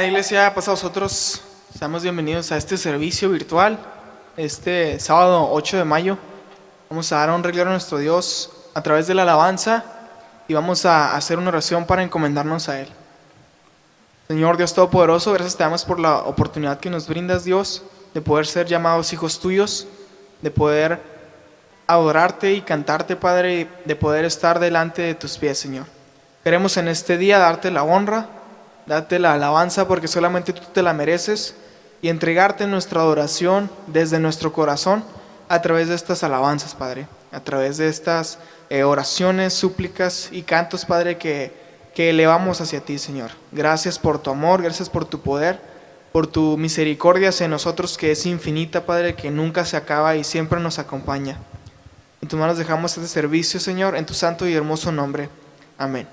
Amada iglesia, pues a vosotros estamos bienvenidos a este servicio virtual, este sábado 8 de mayo. Vamos a dar un regalo a nuestro Dios a través de la alabanza y vamos a hacer una oración para encomendarnos a Él. Señor Dios Todopoderoso, gracias te damos por la oportunidad que nos brindas, Dios, de poder ser llamados hijos tuyos, de poder adorarte y cantarte, Padre, y de poder estar delante de tus pies, Señor. Queremos en este día darte la honra, darte la alabanza porque solamente tú te la mereces y entregarte nuestra adoración desde nuestro corazón a través de estas alabanzas, Padre, a través de estas oraciones, súplicas y cantos, Padre, que elevamos hacia ti, Señor. Gracias por tu amor, gracias por tu poder, por tu misericordia hacia nosotros que es infinita, Padre, que nunca se acaba y siempre nos acompaña. En tus manos dejamos este servicio, Señor, en tu santo y hermoso nombre. Amén.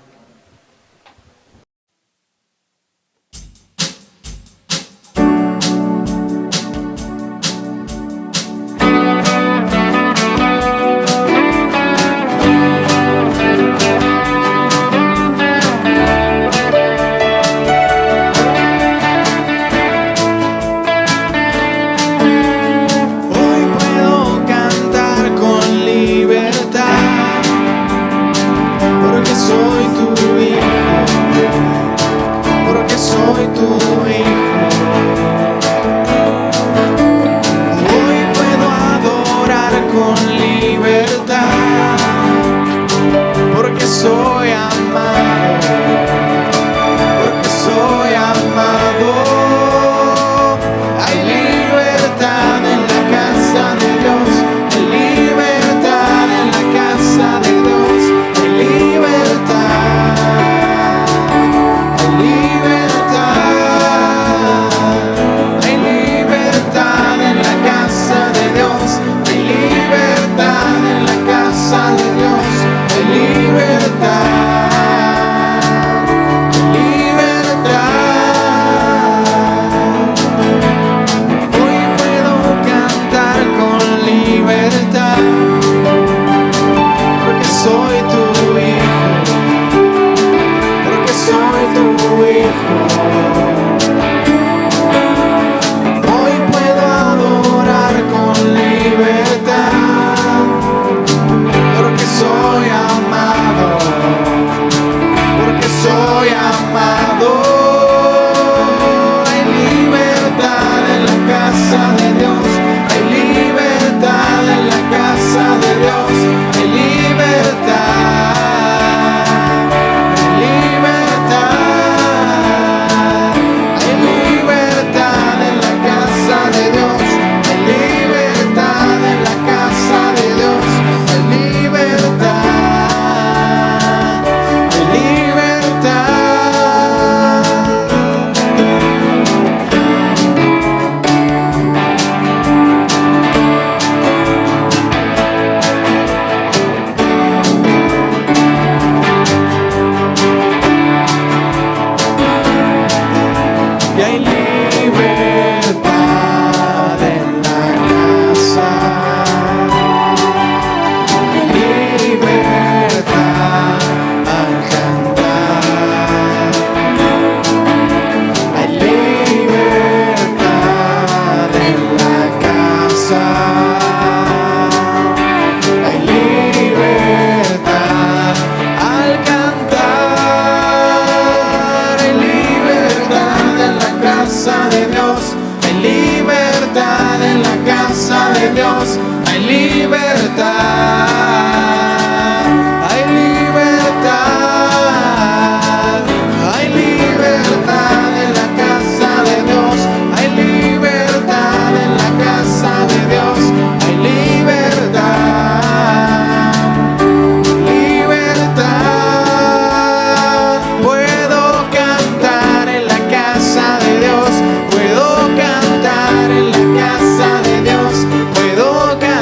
Puedo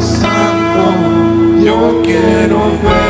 Santo, yo quiero verte.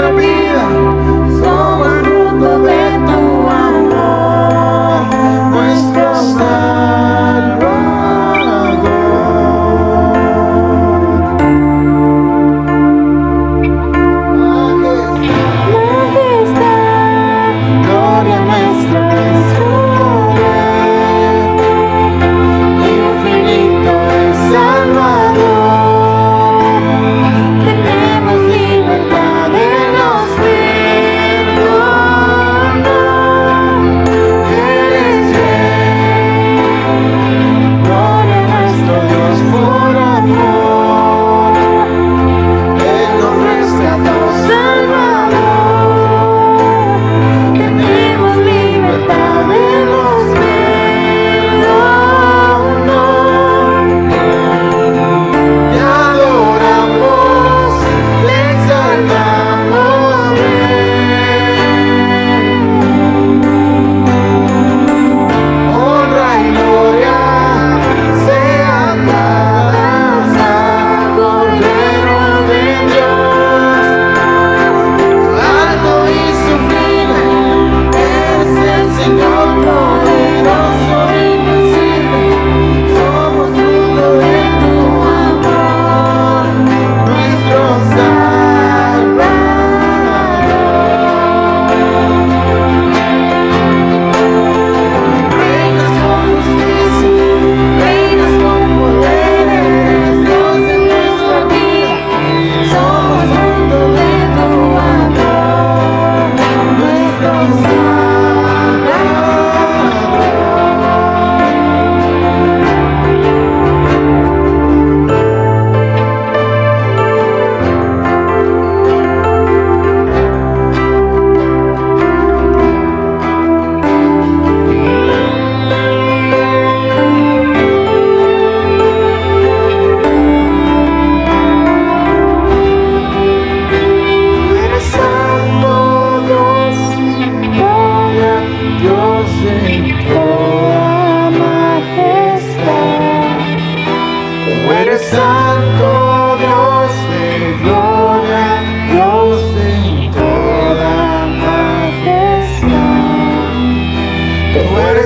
Amén.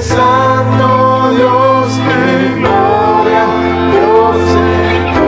Santo Dios de gloria, Dios de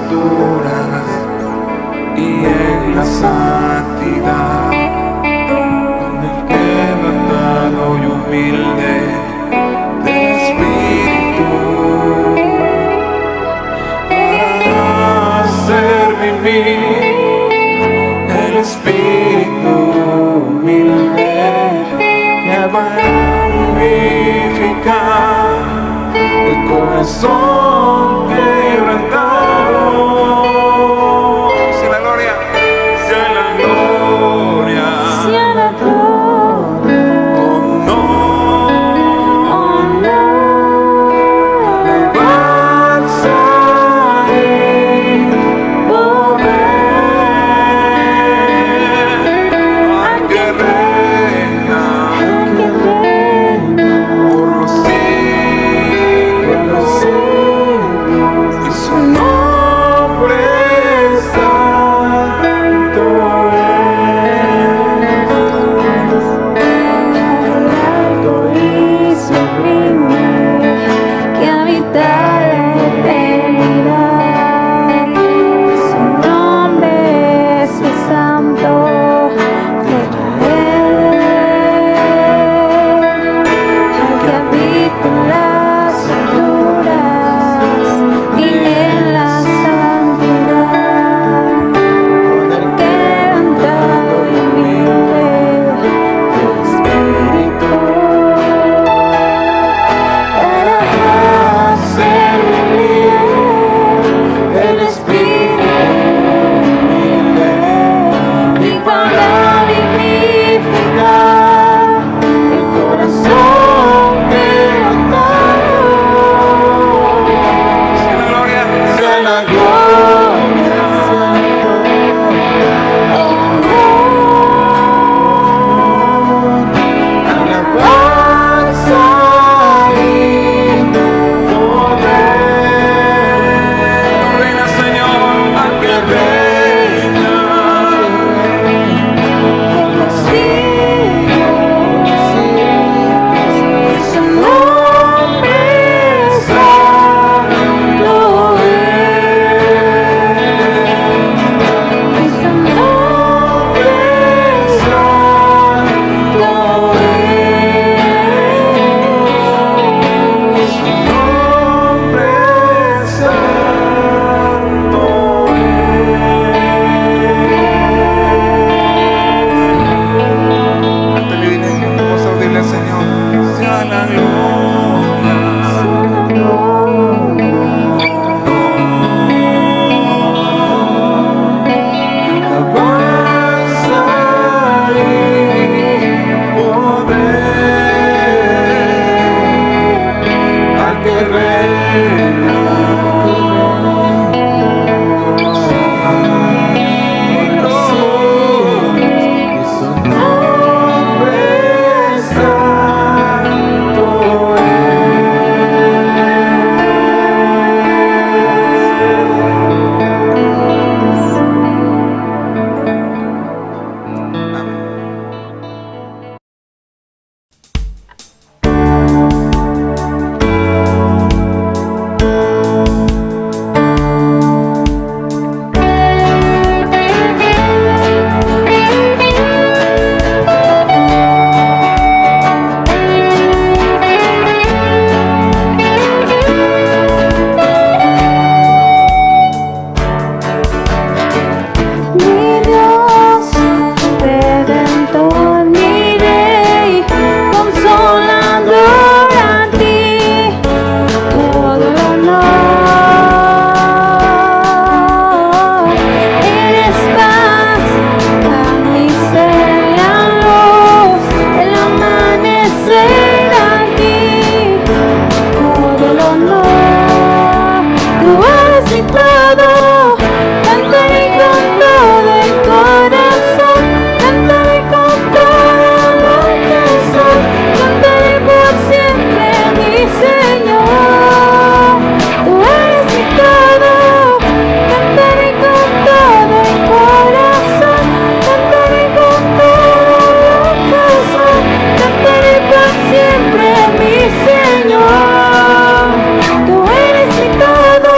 alturas y en la santidad, con el quebrantado y humilde de espíritu, para hacer vivir el espíritu humilde que va a vivificar el corazón quebrantado. Sea la gloria, sea la gloria, sea la gloria, honor, alabanza y poder al que reina por los siglos, y su nombre santo alto y sublime, que habita la eternidad. Su nombre es el Santo de Israel, el que habita en las alturas y en la santidad, con el quebrantado y humilde del espíritu, para hacer vivir el espíritu humilde y para vivificar el corazón quebrantado. sea la gloria, Sea la gloria, alabanza y poder. reina Señor, al que reina Por los siglos, y su nombre santo es, y su nombre santo es, su nombre santo es. Cántale y dile, vamos a aplaudirle al Señor. Sea la gloria, alabanza y poder al que reina por los siglos, y su nombre santo es. Amén. mi Dios, Redentor, mi Rey, consolador a ti, todo el honor. Eres paz, la miseria, luz, el amanecer aquí, todo el honor. Tú eres mi todo. Cantaré con todo el corazón, cantaré con todo lo que soy, cantaré por siempre mi Señor. Tú eres mi todo, cantaré con todo el corazón, cantaré con todo lo que soy, cantaré por siempre mi Señor. Tú eres mi todo.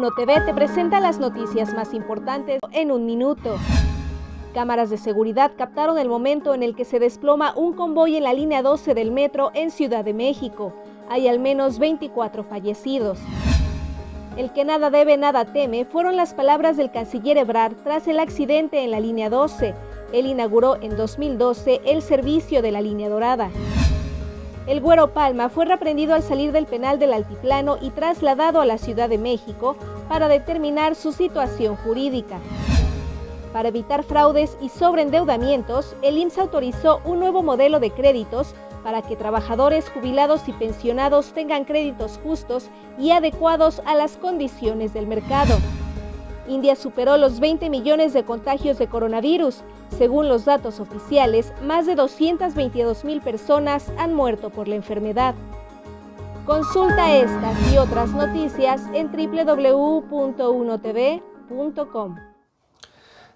1 TV te presenta las noticias más importantes en un minuto. Cámaras de seguridad captaron el momento en el que se desploma un convoy en la línea 12 del metro en Ciudad de México. Hay al menos 24 fallecidos. El que nada debe, nada teme fueron las palabras del canciller Ebrard tras el accidente en la línea 12. Él inauguró en 2012 el servicio de la línea dorada. El Güero Palma fue reprendido al salir del penal del Altiplano y trasladado a la Ciudad de México para determinar su situación jurídica. Para evitar fraudes y sobreendeudamientos, el IMSS autorizó un nuevo modelo de créditos para que trabajadores jubilados y pensionados tengan créditos justos y adecuados a las condiciones del mercado. India superó los 20 millones de contagios de coronavirus. Según los datos oficiales, más de 222,000 personas han muerto por la enfermedad. Consulta estas y otras noticias en www.unotv.com.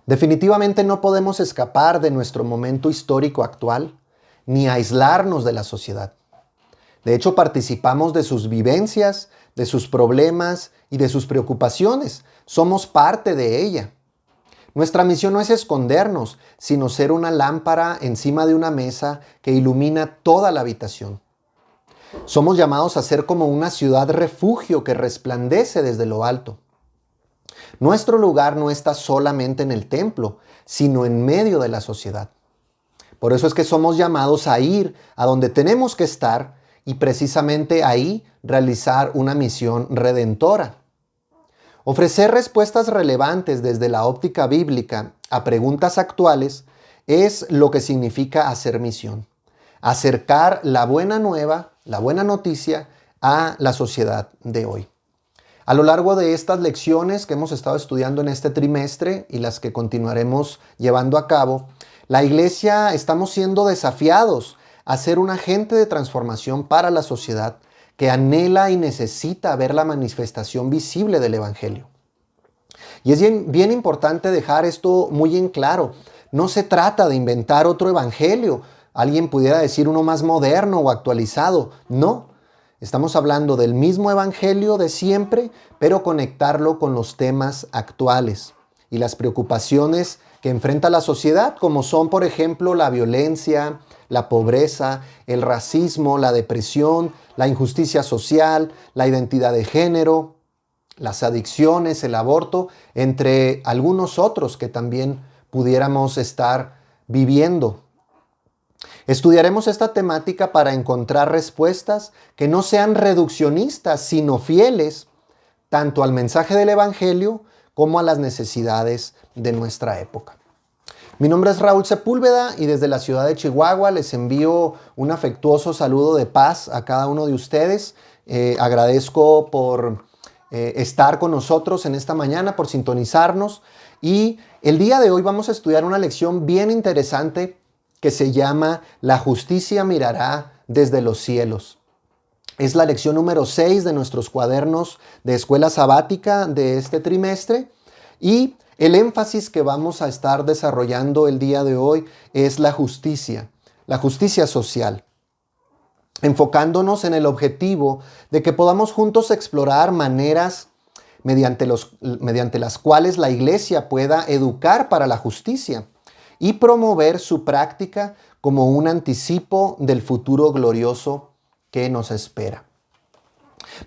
Definitivamente no podemos escapar de nuestro momento histórico actual, ni aislarnos de la sociedad. De hecho, participamos de sus vivencias, de sus problemas y de sus preocupaciones. Somos parte de ella. Nuestra misión no es escondernos, sino ser una lámpara encima de una mesa que ilumina toda la habitación. Somos llamados a ser como una ciudad refugio que resplandece desde lo alto. Nuestro lugar no está solamente en el templo, sino en medio de la sociedad. Por eso es que somos llamados a ir a donde tenemos que estar y precisamente ahí realizar una misión redentora. Ofrecer respuestas relevantes desde la óptica bíblica a preguntas actuales es lo que significa hacer misión. Acercar la buena nueva, la buena noticia a la sociedad de hoy. A lo largo de estas lecciones que hemos estado estudiando en este trimestre y las que continuaremos llevando a cabo, la Iglesia estamos siendo desafiados a ser un agente de transformación para la sociedad que anhela y necesita ver la manifestación visible del Evangelio. Y es bien importante dejar esto muy en claro. No se trata de inventar otro Evangelio. Alguien pudiera decir uno más moderno o actualizado. No. Estamos hablando del mismo Evangelio de siempre, pero conectarlo con los temas actuales y las preocupaciones que enfrenta la sociedad, como son, por ejemplo, la violencia, la pobreza, el racismo, la depresión, la injusticia social, la identidad de género, las adicciones, el aborto, entre algunos otros que también pudiéramos estar viviendo. Estudiaremos esta temática para encontrar respuestas que no sean reduccionistas, sino fieles tanto al mensaje del Evangelio como a las necesidades de nuestra época. Mi nombre es Raúl Sepúlveda y desde la ciudad de Chihuahua les envío un afectuoso saludo de paz a cada uno de ustedes. Agradezco por estar con nosotros en esta mañana, por sintonizarnos. Y el día de hoy vamos a estudiar una lección bien interesante que se llama La justicia mirará desde los cielos. Es la lección número 6 de nuestros cuadernos de escuela sabática de este trimestre. Y el énfasis que vamos a estar desarrollando el día de hoy es la justicia social, enfocándonos en el objetivo de que podamos juntos explorar maneras mediante las cuales la Iglesia pueda educar para la justicia y promover su práctica como un anticipo del futuro glorioso que nos espera.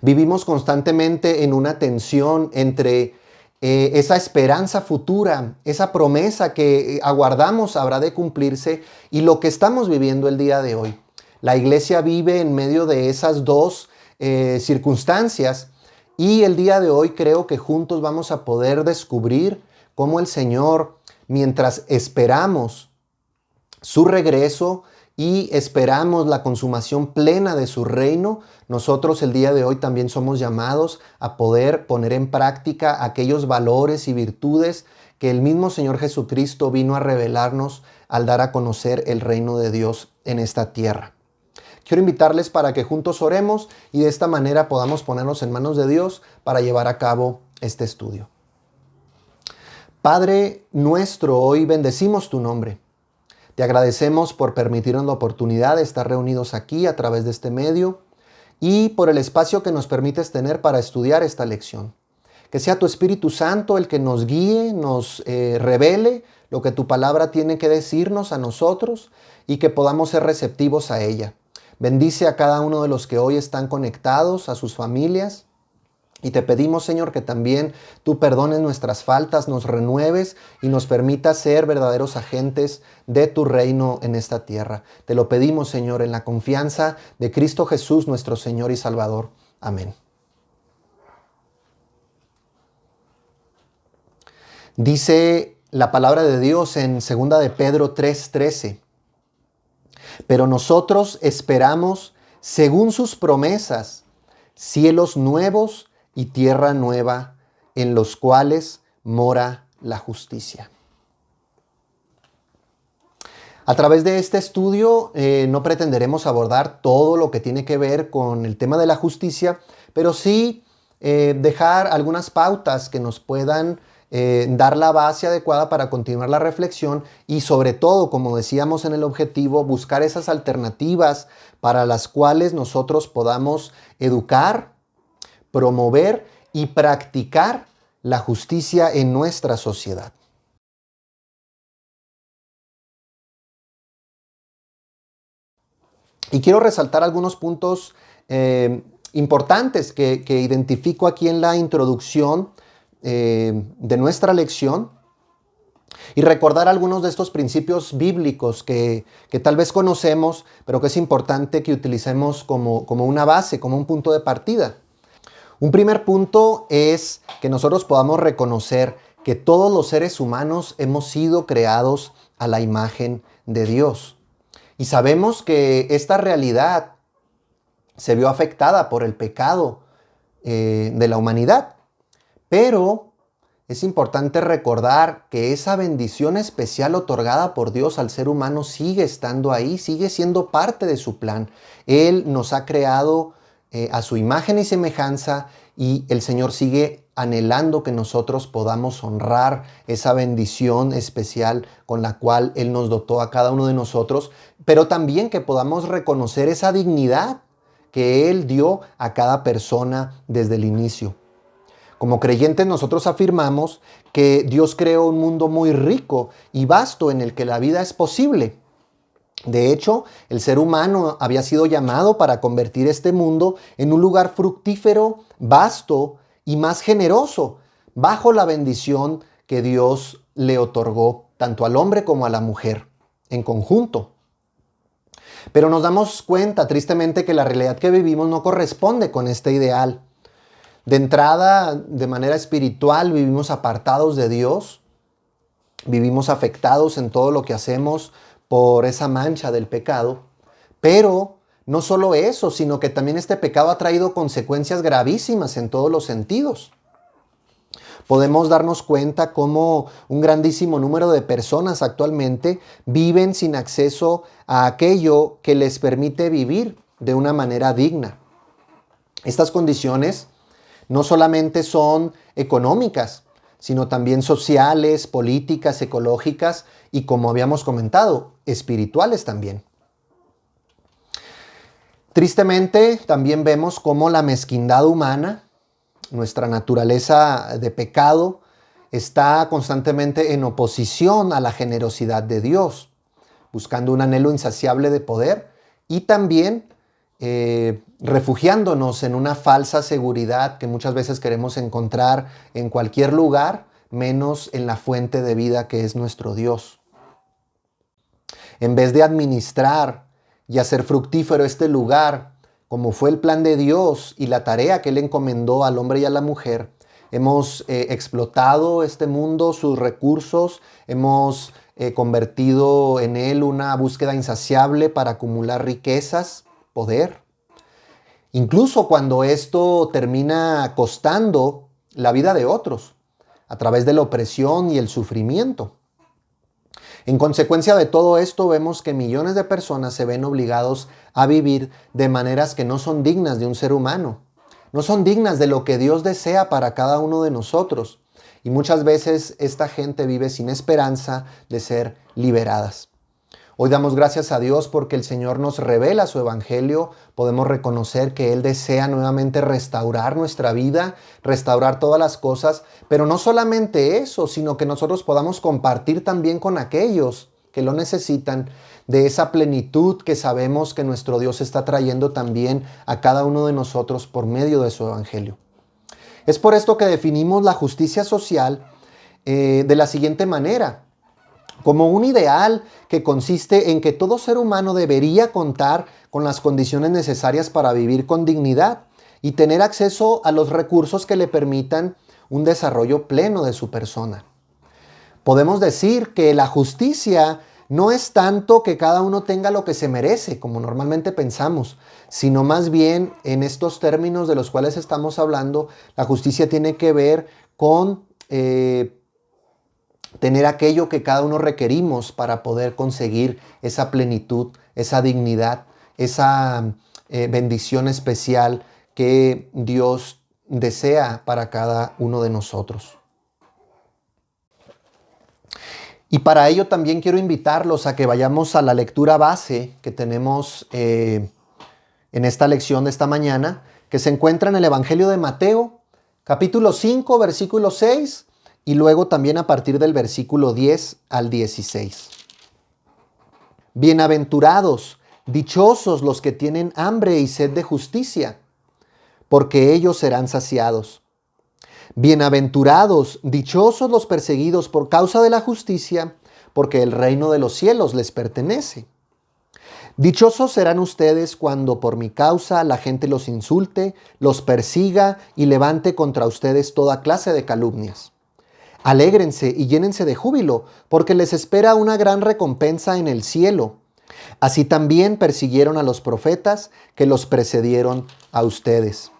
Vivimos constantemente en una tensión entre esa esperanza futura, esa promesa que aguardamos habrá de cumplirse y lo que estamos viviendo el día de hoy. La Iglesia vive en medio de esas dos circunstancias y el día de hoy creo que juntos vamos a poder descubrir cómo el Señor, mientras esperamos su regreso y esperamos la consumación plena de su reino, nosotros el día de hoy también somos llamados a poder poner en práctica aquellos valores y virtudes que el mismo Señor Jesucristo vino a revelarnos al dar a conocer el reino de Dios en esta tierra. Quiero invitarles para que juntos oremos y de esta manera podamos ponernos en manos de Dios para llevar a cabo este estudio. Padre nuestro, hoy bendecimos tu nombre. Te agradecemos por permitirnos la oportunidad de estar reunidos aquí a través de este medio y por el espacio que nos permites tener para estudiar esta lección. Que sea tu Espíritu Santo el que nos guíe, nos revele lo que tu palabra tiene que decirnos a nosotros y que podamos ser receptivos a ella. Bendice a cada uno de los que hoy están conectados, a sus familias. Y te pedimos, Señor, que también tú perdones nuestras faltas, nos renueves y nos permitas ser verdaderos agentes de tu reino en esta tierra. Te lo pedimos, Señor, en la confianza de Cristo Jesús, nuestro Señor y Salvador. Amén. Dice la palabra de Dios en 2 de Pedro 3:13. Pero nosotros esperamos, según sus promesas, cielos nuevos y tierra nueva, en los cuales mora la justicia. A través de este estudio no pretenderemos abordar todo lo que tiene que ver con el tema de la justicia, pero sí dejar algunas pautas que nos puedan dar la base adecuada para continuar la reflexión y sobre todo, como decíamos en el objetivo, buscar esas alternativas para las cuales nosotros podamos educar, promover y practicar la justicia en nuestra sociedad. Y quiero resaltar algunos puntos importantes que identifico aquí en la introducción de nuestra lección y recordar algunos de estos principios bíblicos que tal vez conocemos, pero que es importante que utilicemos como una base, como un punto de partida. Un primer punto es que nosotros podamos reconocer que todos los seres humanos hemos sido creados a la imagen de Dios. Y sabemos que esta realidad se vio afectada por el pecado de la humanidad. Pero es importante recordar que esa bendición especial otorgada por Dios al ser humano sigue estando ahí, sigue siendo parte de su plan. Él nos ha creado a su imagen y semejanza y el Señor sigue anhelando que nosotros podamos honrar esa bendición especial con la cual Él nos dotó a cada uno de nosotros, pero también que podamos reconocer esa dignidad que Él dio a cada persona desde el inicio. Como creyentes nosotros afirmamos que Dios creó un mundo muy rico y vasto en el que la vida es posible. De hecho, el ser humano había sido llamado para convertir este mundo en un lugar fructífero, vasto y más generoso, bajo la bendición que Dios le otorgó tanto al hombre como a la mujer en conjunto. Pero nos damos cuenta, tristemente, que la realidad que vivimos no corresponde con este ideal. De entrada, de manera espiritual, vivimos apartados de Dios, vivimos afectados en todo lo que hacemos por esa mancha del pecado, pero no solo eso, sino que también este pecado ha traído consecuencias gravísimas en todos los sentidos. Podemos darnos cuenta cómo un grandísimo número de personas actualmente viven sin acceso a aquello que les permite vivir de una manera digna. Estas condiciones no solamente son económicas, sino también sociales, políticas, ecológicas y, como habíamos comentado, espirituales también. Tristemente, también vemos cómo la mezquindad humana, nuestra naturaleza de pecado, está constantemente en oposición a la generosidad de Dios, buscando un anhelo insaciable de poder y también refugiándonos en una falsa seguridad que muchas veces queremos encontrar en cualquier lugar, menos en la fuente de vida que es nuestro Dios. En vez de administrar y hacer fructífero este lugar, como fue el plan de Dios y la tarea que Él encomendó al hombre y a la mujer, hemos explotado este mundo, sus recursos, hemos convertido en él una búsqueda insaciable para acumular riquezas, poder. Incluso cuando esto termina costando la vida de otros, a través de la opresión y el sufrimiento. En consecuencia de todo esto, vemos que millones de personas se ven obligados a vivir de maneras que no son dignas de un ser humano. No son dignas de lo que Dios desea para cada uno de nosotros. Y muchas veces esta gente vive sin esperanza de ser liberadas. Hoy damos gracias a Dios porque el Señor nos revela su evangelio. Podemos reconocer que Él desea nuevamente restaurar nuestra vida, restaurar todas las cosas, pero no solamente eso, sino que nosotros podamos compartir también con aquellos que lo necesitan de esa plenitud que sabemos que nuestro Dios está trayendo también a cada uno de nosotros por medio de su evangelio. Es por esto que definimos la justicia social de la siguiente manera: como un ideal que consiste en que todo ser humano debería contar con las condiciones necesarias para vivir con dignidad y tener acceso a los recursos que le permitan un desarrollo pleno de su persona. Podemos decir que la justicia no es tanto que cada uno tenga lo que se merece, como normalmente pensamos, sino más bien en estos términos de los cuales estamos hablando, la justicia tiene que ver con tener aquello que cada uno requerimos para poder conseguir esa plenitud, esa dignidad, esa bendición especial que Dios desea para cada uno de nosotros. Y para ello también quiero invitarlos a que vayamos a la lectura base que tenemos en esta lección de esta mañana, que se encuentra en el Evangelio de Mateo, capítulo 5, versículo 6, y luego también a partir del versículo 10 al 16. Bienaventurados, dichosos los que tienen hambre y sed de justicia, porque ellos serán saciados. Bienaventurados, dichosos los perseguidos por causa de la justicia, porque el reino de los cielos les pertenece. Dichosos serán ustedes cuando por mi causa la gente los insulte, los persiga y levante contra ustedes toda clase de calumnias. Alégrense y llénense de júbilo, porque les espera una gran recompensa en el cielo. Así también persiguieron a los profetas que los precedieron a ustedes.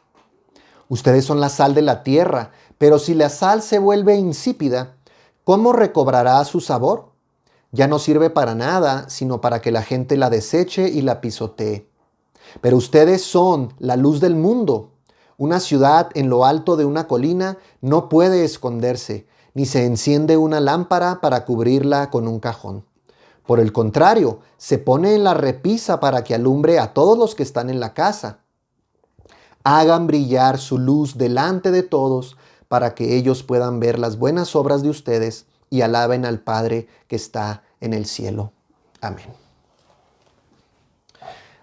Ustedes son la sal de la tierra, pero si la sal se vuelve insípida, ¿cómo recobrará su sabor? Ya no sirve para nada, sino para que la gente la deseche y la pisotee. Pero ustedes son la luz del mundo. Una ciudad en lo alto de una colina no puede esconderse, ni se enciende una lámpara para cubrirla con un cajón. Por el contrario, se pone en la repisa para que alumbre a todos los que están en la casa. Hagan brillar su luz delante de todos para que ellos puedan ver las buenas obras de ustedes y alaben al Padre que está en el cielo. Amén.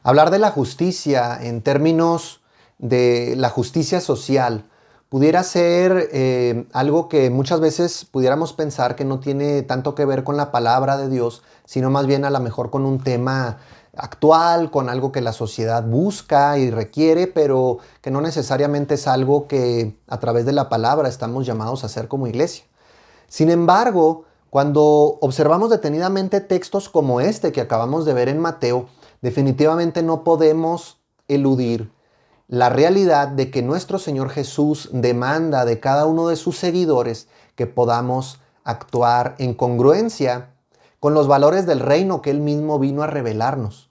Hablar de la justicia en términos de la justicia social pudiera ser algo que muchas veces pudiéramos pensar que no tiene tanto que ver con la palabra de Dios, sino más bien a lo mejor con un tema actual, con algo que la sociedad busca y requiere, pero que no necesariamente es algo que a través de la palabra estamos llamados a hacer como iglesia. Sin embargo, cuando observamos detenidamente textos como este que acabamos de ver en Mateo, definitivamente no podemos eludir la realidad de que nuestro Señor Jesús demanda de cada uno de sus seguidores que podamos actuar en congruencia con los valores del reino que Él mismo vino a revelarnos.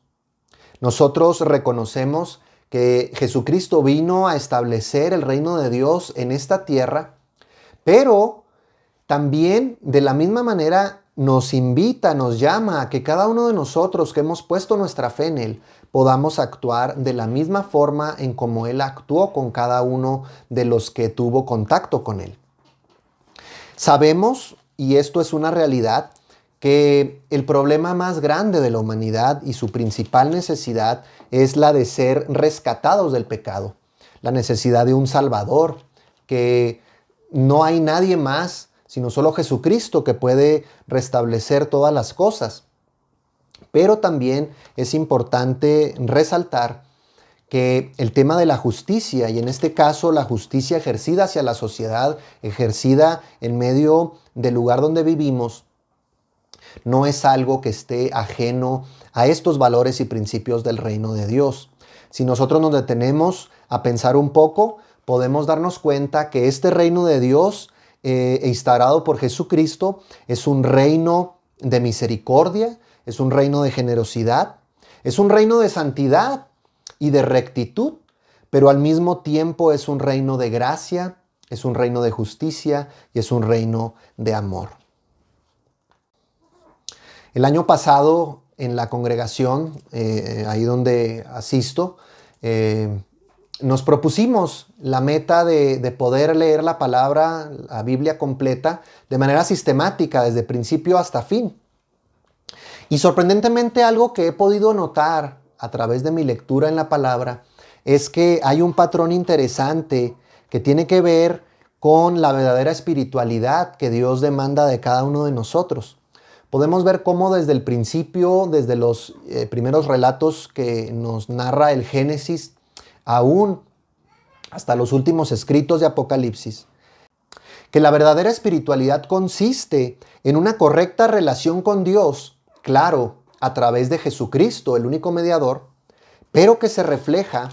Nosotros reconocemos que Jesucristo vino a establecer el reino de Dios en esta tierra, pero también de la misma manera nos invita, nos llama a que cada uno de nosotros que hemos puesto nuestra fe en Él podamos actuar de la misma forma en como Él actuó con cada uno de los que tuvo contacto con Él. Sabemos, y esto es una realidad, que el problema más grande de la humanidad y su principal necesidad es la de ser rescatados del pecado, la necesidad de un Salvador, que no hay nadie más sino solo Jesucristo que puede restablecer todas las cosas. Pero también es importante resaltar que el tema de la justicia, y en este caso la justicia ejercida hacia la sociedad, ejercida en medio del lugar donde vivimos, no es algo que esté ajeno a estos valores y principios del reino de Dios. Si nosotros nos detenemos a pensar un poco, podemos darnos cuenta que este reino de Dios instaurado por Jesucristo es un reino de misericordia, es un reino de generosidad, es un reino de santidad y de rectitud, pero al mismo tiempo es un reino de gracia, es un reino de justicia y es un reino de amor. El año pasado en la congregación, ahí donde asisto, nos propusimos la meta de poder leer la palabra, la Biblia completa, de manera sistemática, desde principio hasta fin. Y sorprendentemente algo que he podido notar a través de mi lectura en la palabra es que hay un patrón interesante que tiene que ver con la verdadera espiritualidad que Dios demanda de cada uno de nosotros. Podemos ver cómo desde el principio, desde los primeros relatos que nos narra el Génesis, aún hasta los últimos escritos de Apocalipsis, que la verdadera espiritualidad consiste en una correcta relación con Dios, claro, a través de Jesucristo, el único mediador, pero que se refleja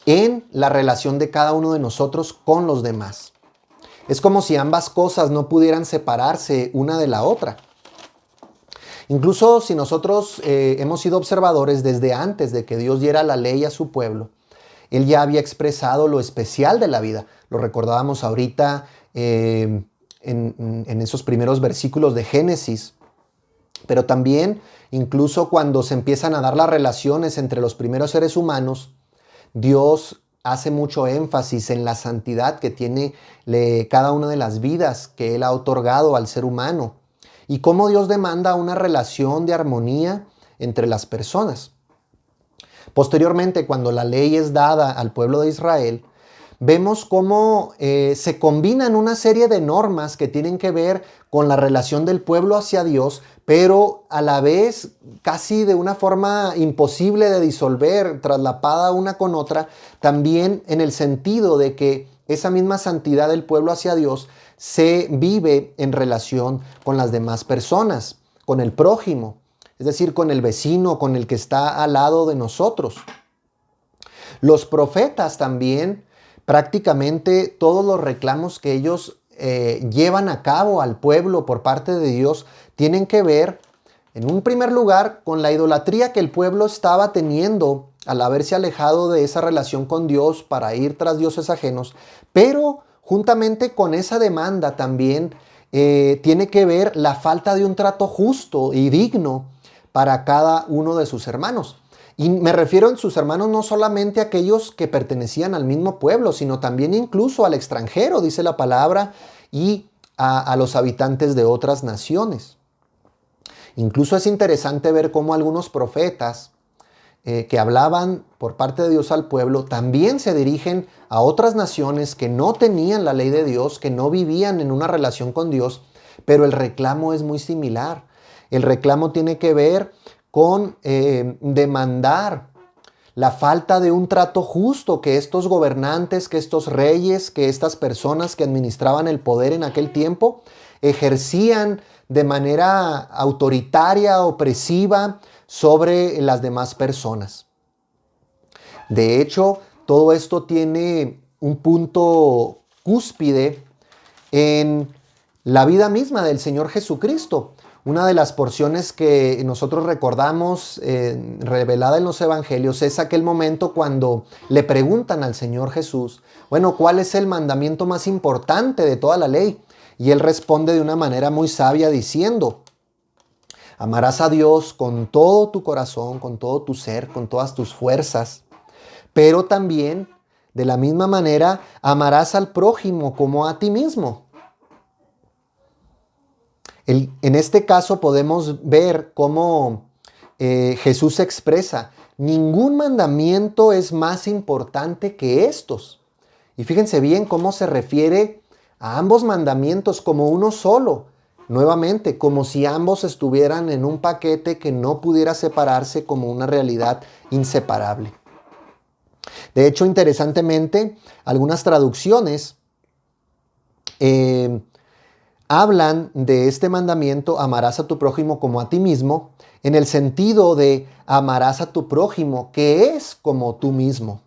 en la relación de cada uno de nosotros con los demás. Es como si ambas cosas no pudieran separarse una de la otra. Incluso si nosotros hemos sido observadores desde antes de que Dios diera la ley a su pueblo, Él ya había expresado lo especial de la vida. Lo recordábamos ahorita en esos primeros versículos de Génesis. Pero también, incluso cuando se empiezan a dar las relaciones entre los primeros seres humanos, Dios hace mucho énfasis en la santidad que tiene cada una de las vidas que Él ha otorgado al ser humano y cómo Dios demanda una relación de armonía entre las personas. Posteriormente, cuando la ley es dada al pueblo de Israel, vemos cómo se combinan una serie de normas que tienen que ver con la relación del pueblo hacia Dios, pero a la vez casi de una forma imposible de disolver, traslapada una con otra, también en el sentido de que esa misma santidad del pueblo hacia Dios se vive en relación con las demás personas, con el prójimo, es decir, con el vecino, con el que está al lado de nosotros. Los profetas también, prácticamente todos los reclamos que ellos llevan a cabo al pueblo por parte de Dios tienen que ver, en un primer lugar, con la idolatría que el pueblo estaba teniendo al haberse alejado de esa relación con Dios para ir tras dioses ajenos, pero juntamente con esa demanda también tiene que ver la falta de un trato justo y digno para cada uno de sus hermanos. Y me refiero en sus hermanos no solamente a aquellos que pertenecían al mismo pueblo, sino también incluso al extranjero, dice la palabra, y a los habitantes de otras naciones. Incluso es interesante ver cómo algunos profetas que hablaban por parte de Dios al pueblo también se dirigen a otras naciones que no tenían la ley de Dios, que no vivían en una relación con Dios, pero el reclamo es muy similar. El reclamo tiene que ver con demandar la falta de un trato justo que estos gobernantes, que estos reyes, que estas personas que administraban el poder en aquel tiempo ejercían de manera autoritaria, opresiva sobre las demás personas. De hecho, todo esto tiene un punto cúspide en la vida misma del Señor Jesucristo. Una de las porciones que nosotros recordamos revelada en los evangelios es aquel momento cuando le preguntan al Señor Jesús, bueno, ¿cuál es el mandamiento más importante de toda la ley? Y Él responde de una manera muy sabia diciendo, amarás a Dios con todo tu corazón, con todo tu ser, con todas tus fuerzas, pero también de la misma manera amarás al prójimo como a ti mismo. En este caso podemos ver cómo Jesús expresa, ningún mandamiento es más importante que estos. Y fíjense bien cómo se refiere a ambos mandamientos como uno solo. Nuevamente, como si ambos estuvieran en un paquete que no pudiera separarse como una realidad inseparable. De hecho, interesantemente, algunas traducciones hablan de este mandamiento, amarás a tu prójimo como a ti mismo, en el sentido de amarás a tu prójimo, que es como tú mismo.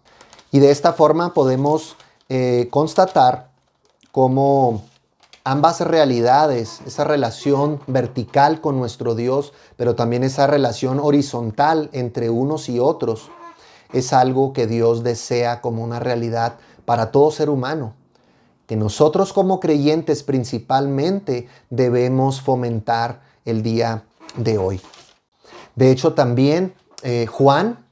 Y de esta forma podemos constatar cómo ambas realidades, esa relación vertical con nuestro Dios, pero también esa relación horizontal entre unos y otros, es algo que Dios desea como una realidad para todo ser humano, que nosotros como creyentes principalmente debemos fomentar el día de hoy. De hecho, también Juan,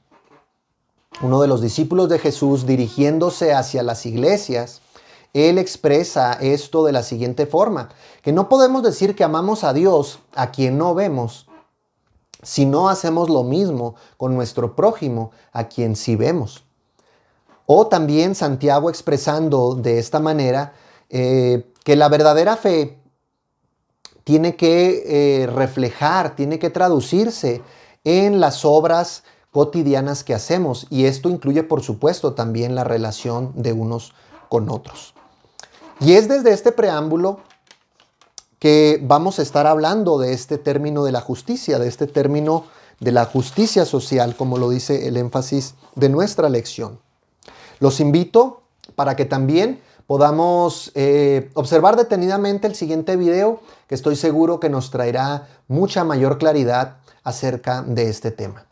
uno de los discípulos de Jesús, dirigiéndose hacia las iglesias, él expresa esto de la siguiente forma, que no podemos decir que amamos a Dios a quien no vemos, si no hacemos lo mismo con nuestro prójimo a quien sí vemos. O también Santiago expresando de esta manera que la verdadera fe tiene que reflejar, tiene que traducirse en las obras cotidianas que hacemos, y esto incluye, por supuesto, también la relación de unos con otros. Y es desde este preámbulo que vamos a estar hablando de este término de la justicia, de este término de la justicia social, como lo dice el énfasis de nuestra lección. Los invito para que también podamos observar detenidamente el siguiente video, que estoy seguro que nos traerá mucha mayor claridad acerca de este tema.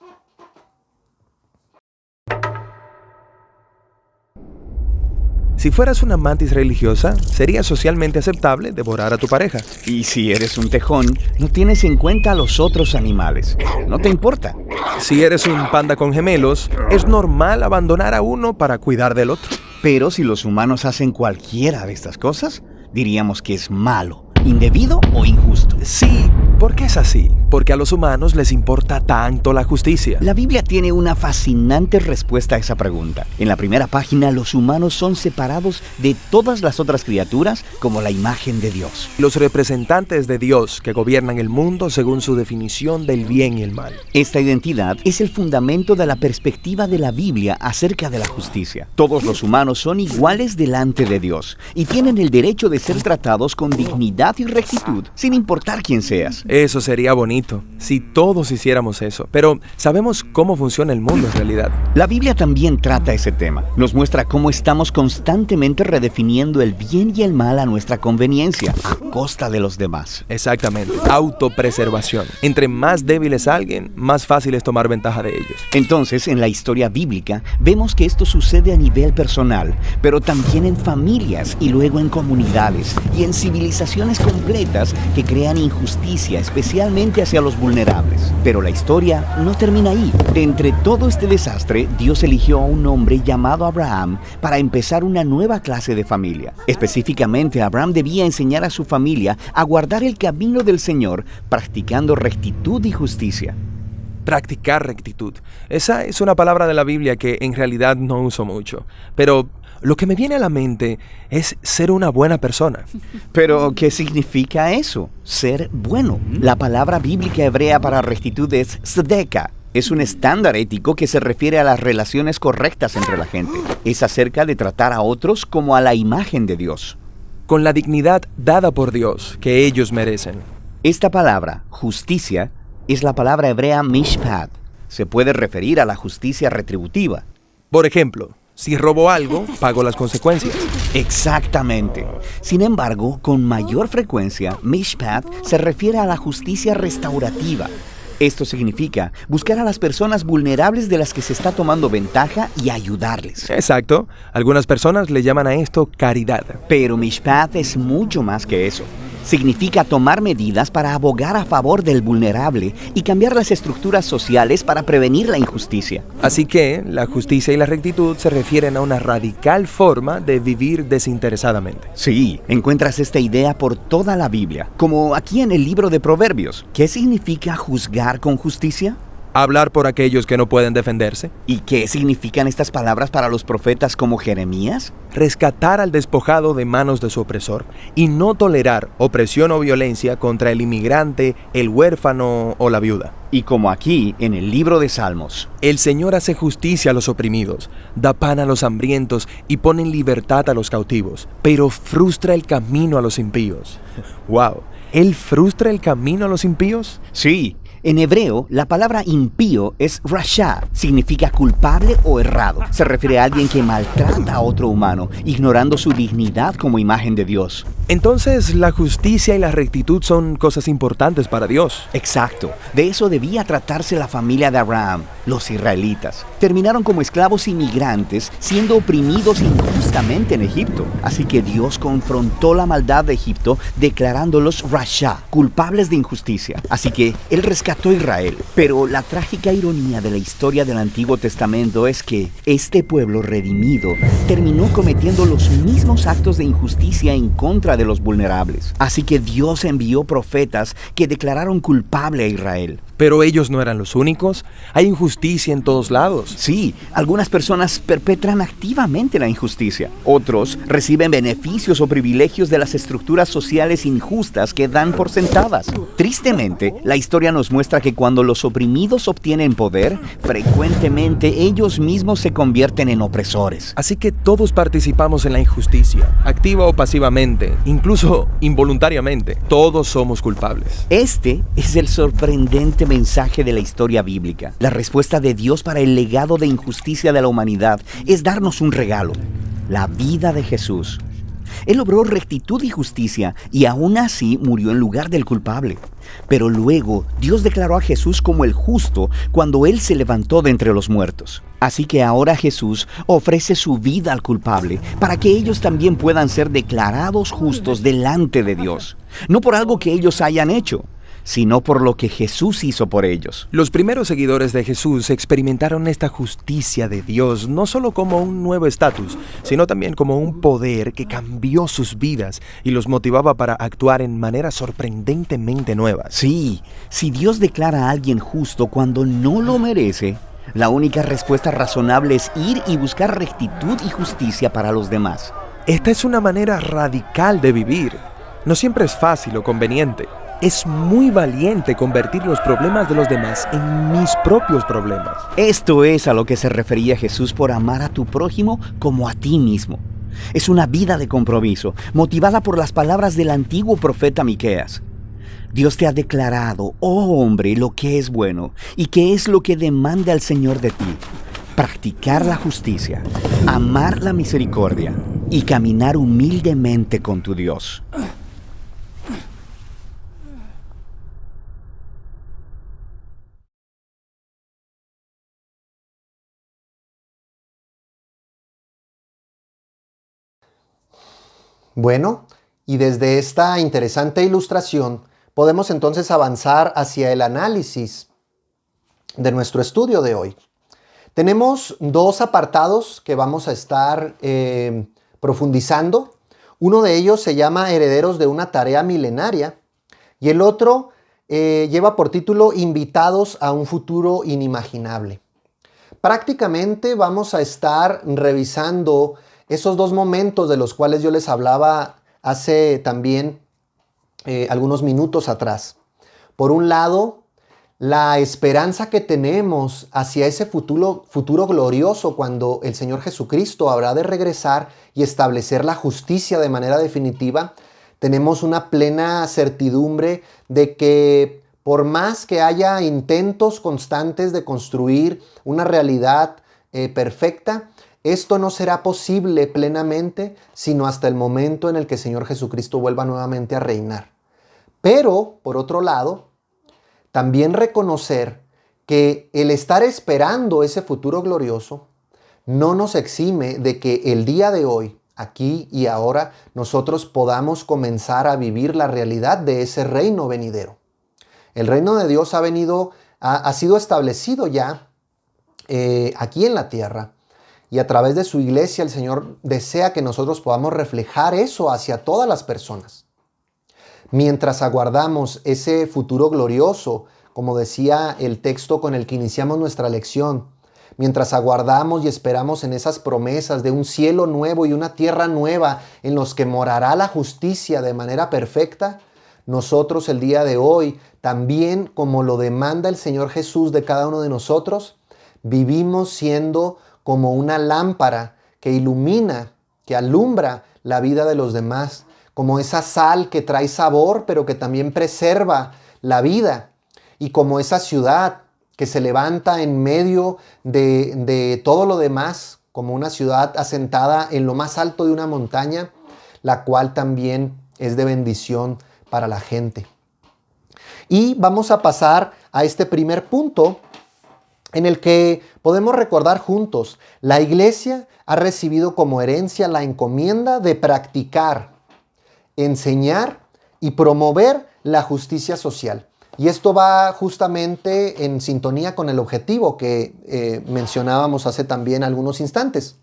Si fueras una mantis religiosa, sería socialmente aceptable devorar a tu pareja. Y si eres un tejón, no tienes en cuenta a los otros animales. No te importa. Si eres un panda con gemelos, es normal abandonar a uno para cuidar del otro. Pero si los humanos hacen cualquiera de estas cosas, diríamos que es malo, indebido o injusto. Sí, ¿por qué es así? Porque a los humanos les importa tanto la justicia. La Biblia tiene una fascinante respuesta a esa pregunta. En la primera página, los humanos son separados de todas las otras criaturas como la imagen de Dios. Los representantes de Dios que gobiernan el mundo según su definición del bien y el mal. Esta identidad es el fundamento de la perspectiva de la Biblia acerca de la justicia. Todos los humanos son iguales delante de Dios y tienen el derecho de ser tratados con dignidad y rectitud, sin importar quién seas. Eso sería bonito, si todos hiciéramos eso. Pero sabemos cómo funciona el mundo en realidad. La Biblia también trata ese tema. Nos muestra cómo estamos constantemente redefiniendo el bien y el mal a nuestra conveniencia, a costa de los demás. Exactamente. Autopreservación. Entre más débil es alguien, más fácil es tomar ventaja de ellos. Entonces, en la historia bíblica, vemos que esto sucede a nivel personal, pero también en familias y luego en comunidades y en civilizaciones completas que crean injusticia, especialmente hacia los vulnerables. Pero la historia no termina ahí. De entre todo este desastre, Dios eligió a un hombre llamado Abraham para empezar una nueva clase de familia. Específicamente, Abraham debía enseñar a su familia a guardar el camino del Señor, practicando rectitud y justicia. Practicar rectitud. Esa es una palabra de la Biblia que en realidad no uso mucho. Pero lo que me viene a la mente es ser una buena persona. Pero, ¿qué significa eso? Ser bueno. La palabra bíblica hebrea para rectitud es tzedekah. Es un estándar ético que se refiere a las relaciones correctas entre la gente. Es acerca de tratar a otros como a la imagen de Dios, con la dignidad dada por Dios que ellos merecen. Esta palabra, justicia, es la palabra hebrea mishpat. Se puede referir a la justicia retributiva. Por ejemplo, si robo algo, pago las consecuencias. Exactamente. Sin embargo, con mayor frecuencia, mishpat se refiere a la justicia restaurativa. Esto significa buscar a las personas vulnerables de las que se está tomando ventaja y ayudarles. Exacto. Algunas personas le llaman a esto caridad. Pero mishpat es mucho más que eso. Significa tomar medidas para abogar a favor del vulnerable y cambiar las estructuras sociales para prevenir la injusticia. Así que la justicia y la rectitud se refieren a una radical forma de vivir desinteresadamente. Sí, encuentras esta idea por toda la Biblia, como aquí en el libro de Proverbios. ¿Qué significa juzgar con justicia? Hablar por aquellos que no pueden defenderse. ¿Y qué significan estas palabras para los profetas como Jeremías? Rescatar al despojado de manos de su opresor y no tolerar opresión o violencia contra el inmigrante, el huérfano o la viuda. Y como aquí en el libro de Salmos, el Señor hace justicia a los oprimidos, da pan a los hambrientos y pone en libertad a los cautivos, pero frustra el camino a los impíos. ¡Wow! ¿Él frustra el camino a los impíos? Sí. En hebreo, la palabra impío es rasha, significa culpable o errado. Se refiere a alguien que maltrata a otro humano, ignorando su dignidad como imagen de Dios. Entonces, la justicia y la rectitud son cosas importantes para Dios. Exacto. De eso debía tratarse la familia de Abraham, los israelitas. Terminaron como esclavos inmigrantes, siendo oprimidos injustamente en Egipto. Así que Dios confrontó la maldad de Egipto, declarándolos rasha, culpables de injusticia. Así que Él rescató a Israel. Pero la trágica ironía de la historia del Antiguo Testamento es que este pueblo redimido terminó cometiendo los mismos actos de injusticia en contra de los vulnerables. Así que Dios envió profetas que declararon culpable a Israel. Pero ellos no eran los únicos. Hay injusticia en todos lados. Sí, algunas personas perpetran activamente la injusticia. Otros reciben beneficios o privilegios de las estructuras sociales injustas que dan por sentadas. Tristemente, la historia nos muestra que cuando los oprimidos obtienen poder, frecuentemente ellos mismos se convierten en opresores. Así que todos participamos en la injusticia, activa o pasivamente, incluso involuntariamente. Todos somos culpables. Este es el sorprendente mensaje de la historia bíblica. La respuesta de Dios para el legado de injusticia de la humanidad es darnos un regalo: la vida de Jesús. Él logró rectitud y justicia y aún así murió en lugar del culpable. Pero luego Dios declaró a Jesús como el justo cuando Él se levantó de entre los muertos. Así que ahora Jesús ofrece su vida al culpable para que ellos también puedan ser declarados justos delante de Dios. No por algo que ellos hayan hecho, sino por lo que Jesús hizo por ellos. Los primeros seguidores de Jesús experimentaron esta justicia de Dios no solo como un nuevo estatus, sino también como un poder que cambió sus vidas y los motivaba para actuar en maneras sorprendentemente nuevas. Sí, si Dios declara a alguien justo cuando no lo merece, la única respuesta razonable es ir y buscar rectitud y justicia para los demás. Esta es una manera radical de vivir. No siempre es fácil o conveniente. Es muy valiente convertir los problemas de los demás en mis propios problemas. Esto es a lo que se refería Jesús por amar a tu prójimo como a ti mismo. Es una vida de compromiso, motivada por las palabras del antiguo profeta Miqueas. Dios te ha declarado, oh hombre, lo que es bueno y qué es lo que demanda el Señor de ti: practicar la justicia, amar la misericordia y caminar humildemente con tu Dios. Bueno, y desde esta interesante ilustración podemos entonces avanzar hacia el análisis de nuestro estudio de hoy. Tenemos dos apartados que vamos a estar profundizando. Uno de ellos se llama Herederos de una tarea milenaria y el otro lleva por título Invitados a un futuro inimaginable. Prácticamente vamos a estar revisando esos dos momentos de los cuales yo les hablaba hace también algunos minutos atrás. Por un lado, la esperanza que tenemos hacia ese futuro glorioso cuando el Señor Jesucristo habrá de regresar y establecer la justicia de manera definitiva. Tenemos una plena certidumbre de que por más que haya intentos constantes de construir una realidad perfecta, esto no será posible plenamente sino hasta el momento en el que el Señor Jesucristo vuelva nuevamente a reinar. Pero, por otro lado, también reconocer que el estar esperando ese futuro glorioso no nos exime de que el día de hoy, aquí y ahora, nosotros podamos comenzar a vivir la realidad de ese reino venidero. El reino de Dios ha sido establecido ya aquí en la tierra. Y a través de su iglesia el Señor desea que nosotros podamos reflejar eso hacia todas las personas. Mientras aguardamos ese futuro glorioso, como decía el texto con el que iniciamos nuestra lección, mientras aguardamos y esperamos en esas promesas de un cielo nuevo y una tierra nueva en los que morará la justicia de manera perfecta, nosotros el día de hoy, también como lo demanda el Señor Jesús de cada uno de nosotros, vivimos siendo como una lámpara que ilumina, que alumbra la vida de los demás, como esa sal que trae sabor, pero que también preserva la vida, y como esa ciudad que se levanta en medio de todo lo demás, como una ciudad asentada en lo más alto de una montaña, la cual también es de bendición para la gente. Y vamos a pasar a este primer punto en el que podemos recordar juntos, la iglesia ha recibido como herencia la encomienda de practicar, enseñar y promover la justicia social. Y esto va justamente en sintonía con el objetivo que mencionábamos hace también algunos instantes.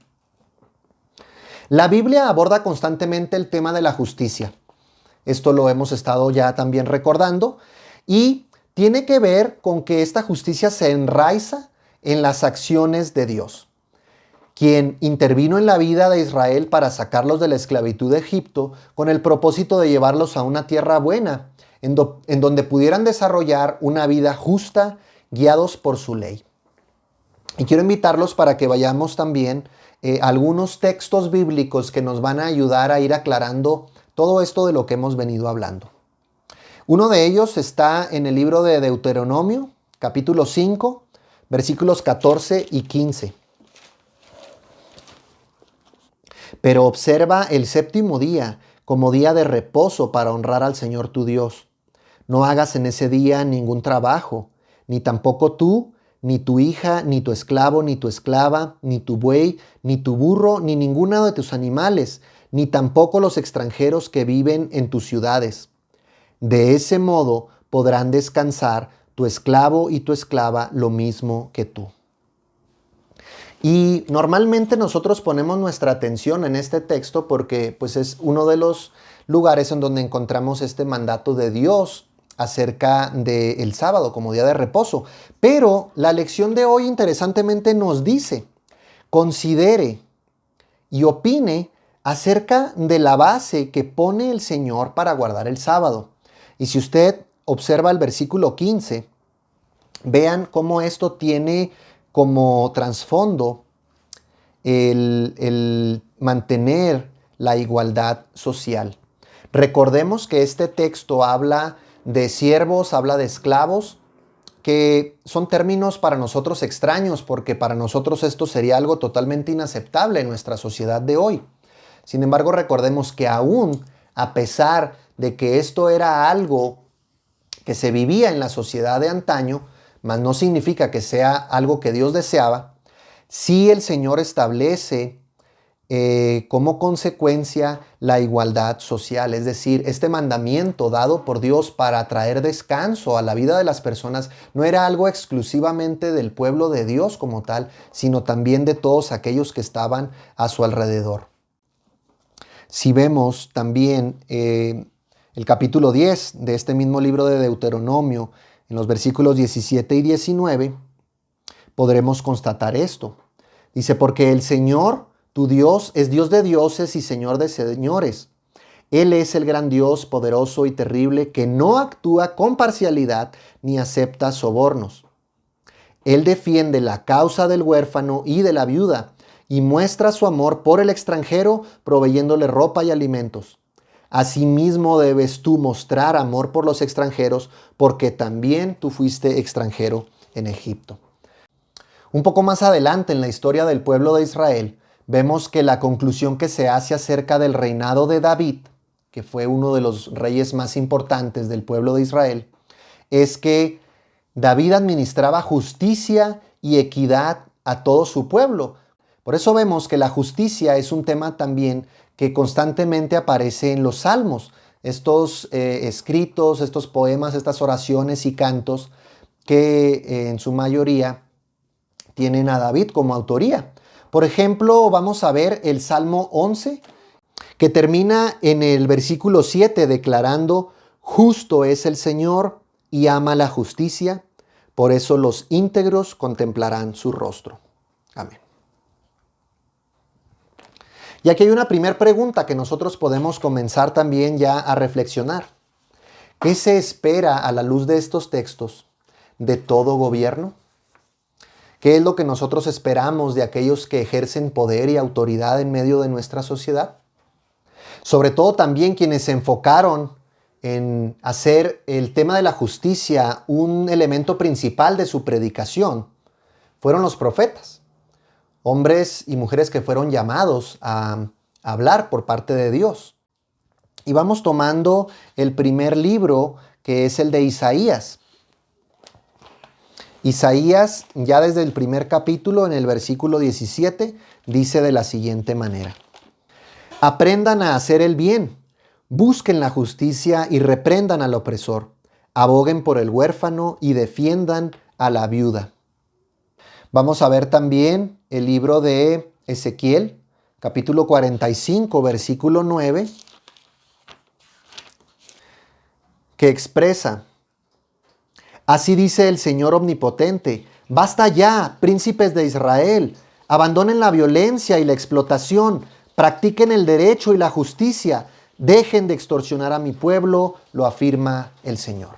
La Biblia aborda constantemente el tema de la justicia. Esto lo hemos estado ya también recordando y tiene que ver con que esta justicia se enraiza en las acciones de Dios, quien intervino en la vida de Israel para sacarlos de la esclavitud de Egipto con el propósito de llevarlos a una tierra buena, en donde pudieran desarrollar una vida justa, guiados por su ley. Y quiero invitarlos para que vayamos también a algunos textos bíblicos que nos van a ayudar a ir aclarando todo esto de lo que hemos venido hablando. Uno de ellos está en el libro de Deuteronomio, capítulo 5, versículos 14 y 15. Pero observa el séptimo día como día de reposo para honrar al Señor tu Dios. No hagas en ese día ningún trabajo, ni tampoco tú, ni tu hija, ni tu esclavo, ni tu esclava, ni tu buey, ni tu burro, ni ninguno de tus animales, ni tampoco los extranjeros que viven en tus ciudades. De ese modo podrán descansar tu esclavo y tu esclava lo mismo que tú. Y normalmente nosotros ponemos nuestra atención en este texto porque pues es uno de los lugares en donde encontramos este mandato de Dios acerca del sábado como día de reposo. Pero la lección de hoy interesantemente nos dice, considere y opine acerca de la base que pone el Señor para guardar el sábado. Y si usted observa el versículo 15, vean cómo esto tiene como trasfondo el mantener la igualdad social. Recordemos que este texto habla de siervos, habla de esclavos, que son términos para nosotros extraños, porque para nosotros esto sería algo totalmente inaceptable en nuestra sociedad de hoy. Sin embargo, recordemos que aún a pesar de que esto era algo que se vivía en la sociedad de antaño, mas no significa que sea algo que Dios deseaba, sí el Señor establece como consecuencia la igualdad social. Es decir, este mandamiento dado por Dios para traer descanso a la vida de las personas no era algo exclusivamente del pueblo de Dios como tal, sino también de todos aquellos que estaban a su alrededor. Si vemos también el capítulo 10 de este mismo libro de Deuteronomio, en los versículos 17 y 19, podremos constatar esto. Dice, porque el Señor, tu Dios, es Dios de dioses y Señor de señores. Él es el gran Dios poderoso y terrible que no actúa con parcialidad ni acepta sobornos. Él defiende la causa del huérfano y de la viuda y muestra su amor por el extranjero proveyéndole ropa y alimentos. Asimismo debes tú mostrar amor por los extranjeros porque también tú fuiste extranjero en Egipto. Un poco más adelante en la historia del pueblo de Israel, vemos que la conclusión que se hace acerca del reinado de David, que fue uno de los reyes más importantes del pueblo de Israel, es que David administraba justicia y equidad a todo su pueblo. Por eso vemos que la justicia es un tema también que constantemente aparece en los salmos. Estos escritos, estos poemas, estas oraciones y cantos que en su mayoría tienen a David como autoría. Por ejemplo, vamos a ver el Salmo 11, que termina en el versículo 7 declarando, justo es el Señor y ama la justicia, por eso los íntegros contemplarán su rostro. Amén. Y aquí hay una primera pregunta que nosotros podemos comenzar también ya a reflexionar. ¿Qué se espera a la luz de estos textos de todo gobierno? ¿Qué es lo que nosotros esperamos de aquellos que ejercen poder y autoridad en medio de nuestra sociedad? Sobre todo también quienes se enfocaron en hacer el tema de la justicia un elemento principal de su predicación fueron los profetas, hombres y mujeres que fueron llamados a hablar por parte de Dios. Y vamos tomando el primer libro, que es el de Isaías. Isaías, ya desde el primer capítulo, en el versículo 17, dice de la siguiente manera: aprendan a hacer el bien, busquen la justicia y reprendan al opresor, aboguen por el huérfano y defiendan a la viuda. Vamos a ver también el libro de Ezequiel, capítulo 45, versículo 9, que expresa: así dice el Señor Omnipotente, basta ya, príncipes de Israel, abandonen la violencia y la explotación, practiquen el derecho y la justicia, dejen de extorsionar a mi pueblo, lo afirma el Señor.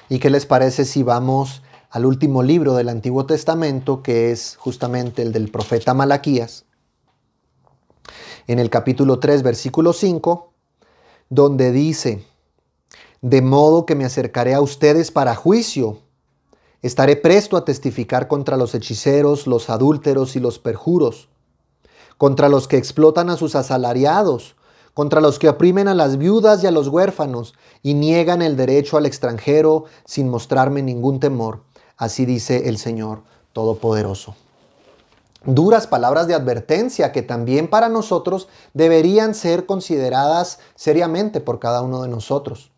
¿Y qué les parece si vamos al último libro del Antiguo Testamento, que es justamente el del profeta Malaquías, en el capítulo 3, versículo 5, donde dice: de modo que me acercaré a ustedes para juicio. Estaré presto a testificar contra los hechiceros, los adúlteros y los perjuros, contra los que explotan a sus asalariados, contra los que oprimen a las viudas y a los huérfanos y niegan el derecho al extranjero sin mostrarme ningún temor. Así dice el Señor Todopoderoso. Duras palabras de advertencia que también para nosotros deberían ser consideradas seriamente por cada uno de nosotros.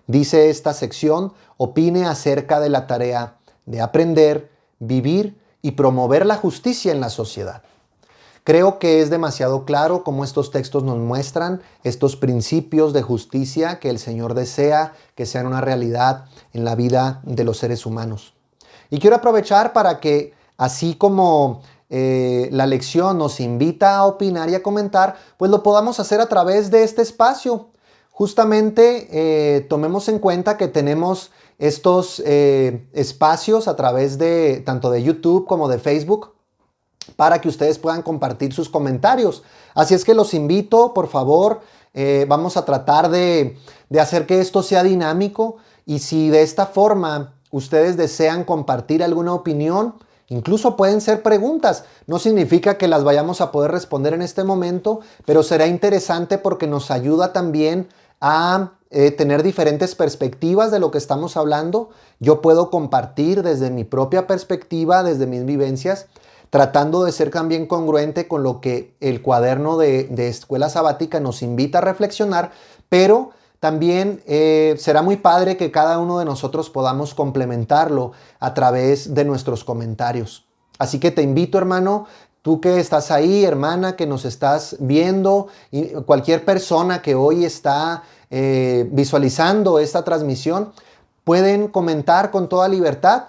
Dice esta sección: opine acerca de la tarea de aprender, vivir y promover la justicia en la sociedad. Creo que es demasiado claro cómo estos textos nos muestran estos principios de justicia que el Señor desea que sean una realidad en la vida de los seres humanos. Y quiero aprovechar para que, así como la lección nos invita a opinar y a comentar, pues lo podamos hacer a través de este espacio. Justamente tomemos en cuenta que tenemos estos espacios a través de tanto de YouTube como de Facebook para que ustedes puedan compartir sus comentarios. Así es que los invito, por favor, vamos a tratar de hacer que esto sea dinámico, y si de esta forma ustedes desean compartir alguna opinión, incluso pueden ser preguntas. No significa que las vayamos a poder responder en este momento, pero será interesante porque nos ayuda también a tener diferentes perspectivas de lo que estamos hablando. Yo puedo compartir desde mi propia perspectiva, desde mis vivencias, tratando de ser también congruente con lo que el cuaderno de escuela sabática nos invita a reflexionar, pero también será muy padre que cada uno de nosotros podamos complementarlo a través de nuestros comentarios. Así que te invito, hermano, tú que estás ahí, hermana, que nos estás viendo, y cualquier persona que hoy está visualizando esta transmisión, pueden comentar con toda libertad.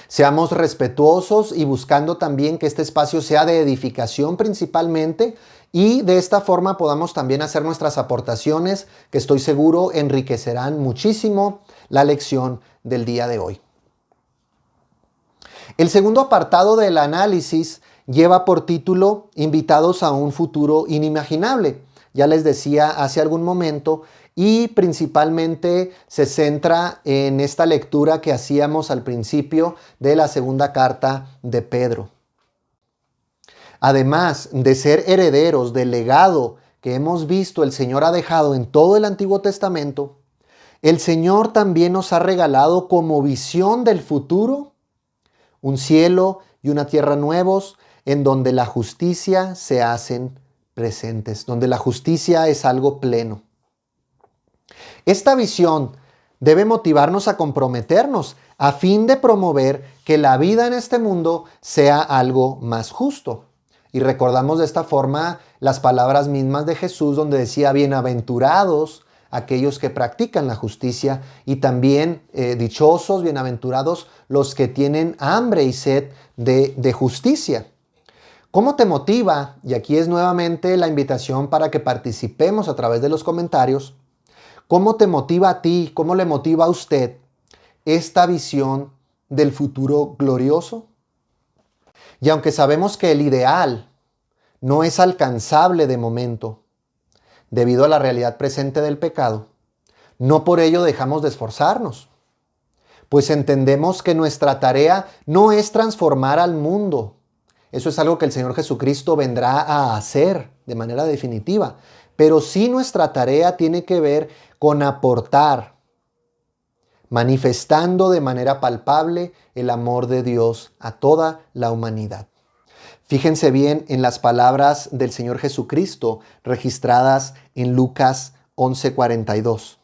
Seamos respetuosos y buscando también que este espacio sea de edificación principalmente, y de esta forma podamos también hacer nuestras aportaciones que estoy seguro enriquecerán muchísimo la lección del día de hoy. El segundo apartado del análisis lleva por título Invitados a un futuro inimaginable. Ya les decía hace algún momento, y principalmente se centra en esta lectura que hacíamos al principio de la segunda carta de Pedro. Además de ser herederos del legado que hemos visto el Señor ha dejado en todo el Antiguo Testamento, el Señor también nos ha regalado como visión del futuro un cielo y una tierra nuevos, en donde la justicia se hacen presentes, donde la justicia es algo pleno. Esta visión debe motivarnos a comprometernos a fin de promover que la vida en este mundo sea algo más justo. Y recordamos de esta forma las palabras mismas de Jesús, donde decía: bienaventurados aquellos que practican la justicia, y también dichosos, bienaventurados los que tienen hambre y sed de justicia. ¿Cómo te motiva? Y aquí es nuevamente la invitación para que participemos a través de los comentarios. ¿Cómo te motiva a ti? ¿Cómo le motiva a usted esta visión del futuro glorioso? Y aunque sabemos que el ideal no es alcanzable de momento, debido a la realidad presente del pecado, no por ello dejamos de esforzarnos, pues entendemos que nuestra tarea no es transformar al mundo. Eso es algo que el Señor Jesucristo vendrá a hacer de manera definitiva. pero sí nuestra tarea tiene que ver con aportar, manifestando de manera palpable el amor de Dios a toda la humanidad. Fíjense bien en las palabras del Señor Jesucristo registradas en Lucas 11:42.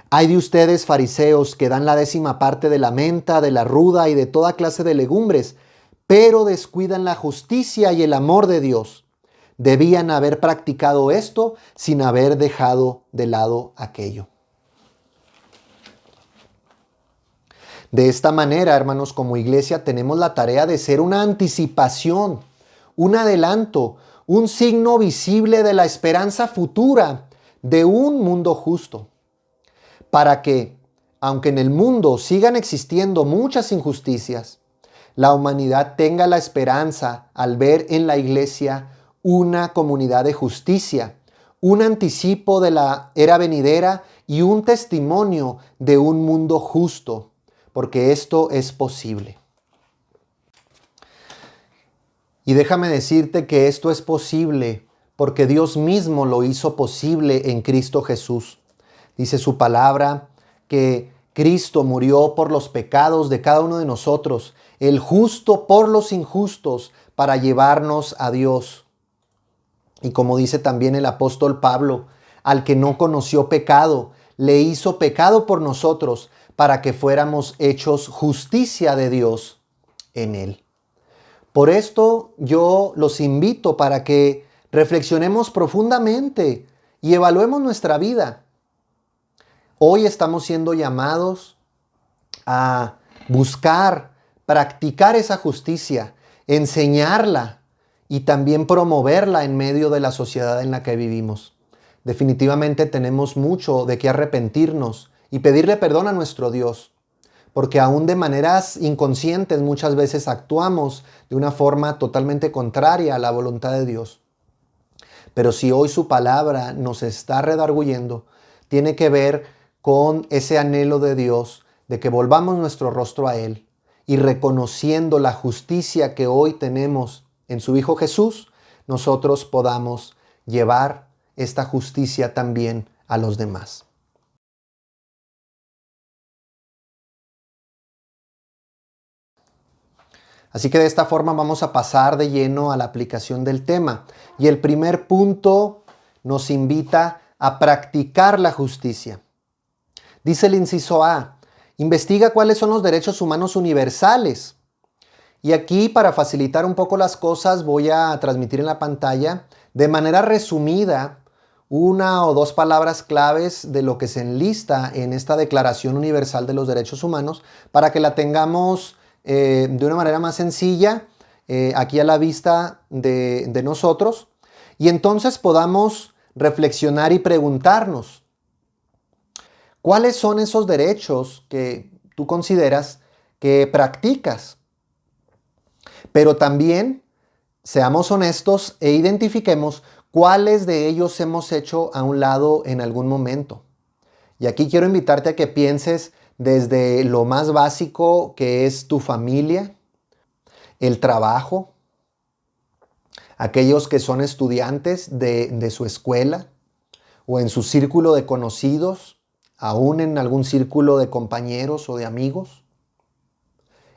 Hay de ustedes, fariseos, que dan la 10ª parte de la menta, de la ruda y de toda clase de legumbres, pero descuidan la justicia y el amor de Dios. Debían haber practicado esto sin haber dejado de lado aquello. De esta manera, hermanos, como iglesia tenemos la tarea de ser una anticipación, un adelanto, un signo visible de la esperanza futura de un mundo justo. Para que, aunque en el mundo sigan existiendo muchas injusticias, la humanidad tenga la esperanza al ver en la iglesia una comunidad de justicia, un anticipo de la era venidera y un testimonio de un mundo justo, porque esto es posible. Y déjame decirte que esto es posible porque Dios mismo lo hizo posible en Cristo Jesús. Dice su palabra que Cristo murió por los pecados de cada uno de nosotros, el justo por los injustos, para llevarnos a Dios. Y como dice también el apóstol Pablo, al que no conoció pecado, le hizo pecado por nosotros, para que fuéramos hechos justicia de Dios en él. Por esto yo los invito para que reflexionemos profundamente y evaluemos nuestra vida. Hoy estamos siendo llamados a buscar, practicar esa justicia, enseñarla y también promoverla en medio de la sociedad en la que vivimos. Definitivamente tenemos mucho de qué arrepentirnos y pedirle perdón a nuestro Dios, porque aún de maneras inconscientes muchas veces actuamos de una forma totalmente contraria a la voluntad de Dios. Pero si hoy su palabra nos está redarguyendo, tiene que ver con ese anhelo de Dios de que volvamos nuestro rostro a Él y reconociendo la justicia que hoy tenemos en su Hijo Jesús, nosotros podamos llevar esta justicia también a los demás. Así que de esta forma vamos a pasar de lleno a la aplicación del tema. Y el primer punto nos invita a practicar la justicia. Dice el inciso A, investiga cuáles son los derechos humanos universales. Y aquí, para facilitar un poco las cosas, voy a transmitir en la pantalla de manera resumida 1 o 2 palabras claves de lo que se enlista en esta Declaración Universal de los Derechos Humanos para que la tengamos de una manera más sencilla aquí a la vista de nosotros y entonces podamos reflexionar y preguntarnos ¿cuáles son esos derechos que tú consideras que practicas? Pero también seamos honestos e identifiquemos cuáles de ellos hemos hecho a un lado en algún momento. Y aquí quiero invitarte a que pienses desde lo más básico que es tu familia, el trabajo, aquellos que son estudiantes de su escuela o en su círculo de conocidos, aún en algún círculo de compañeros o de amigos,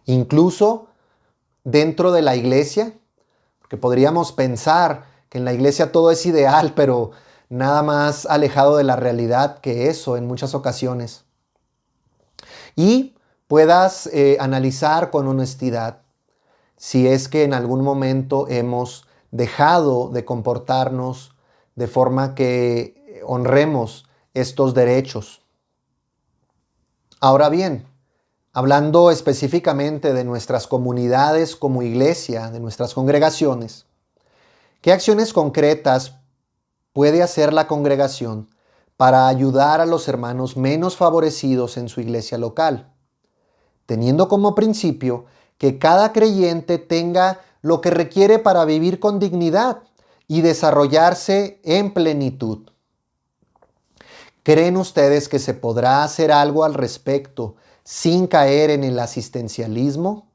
incluso dentro de la iglesia, porque podríamos pensar que en la iglesia todo es ideal, pero nada más alejado de la realidad que eso en muchas ocasiones. Y puedas analizar con honestidad si es que en algún momento hemos dejado de comportarnos de forma que honremos estos derechos. Ahora bien, hablando específicamente de nuestras comunidades como iglesia, de nuestras congregaciones, ¿qué acciones concretas puede hacer la congregación para ayudar a los hermanos menos favorecidos en su iglesia local? Teniendo como principio que cada creyente tenga lo que requiere para vivir con dignidad y desarrollarse en plenitud. ¿Creen ustedes que se podrá hacer algo al respecto sin caer en el asistencialismo?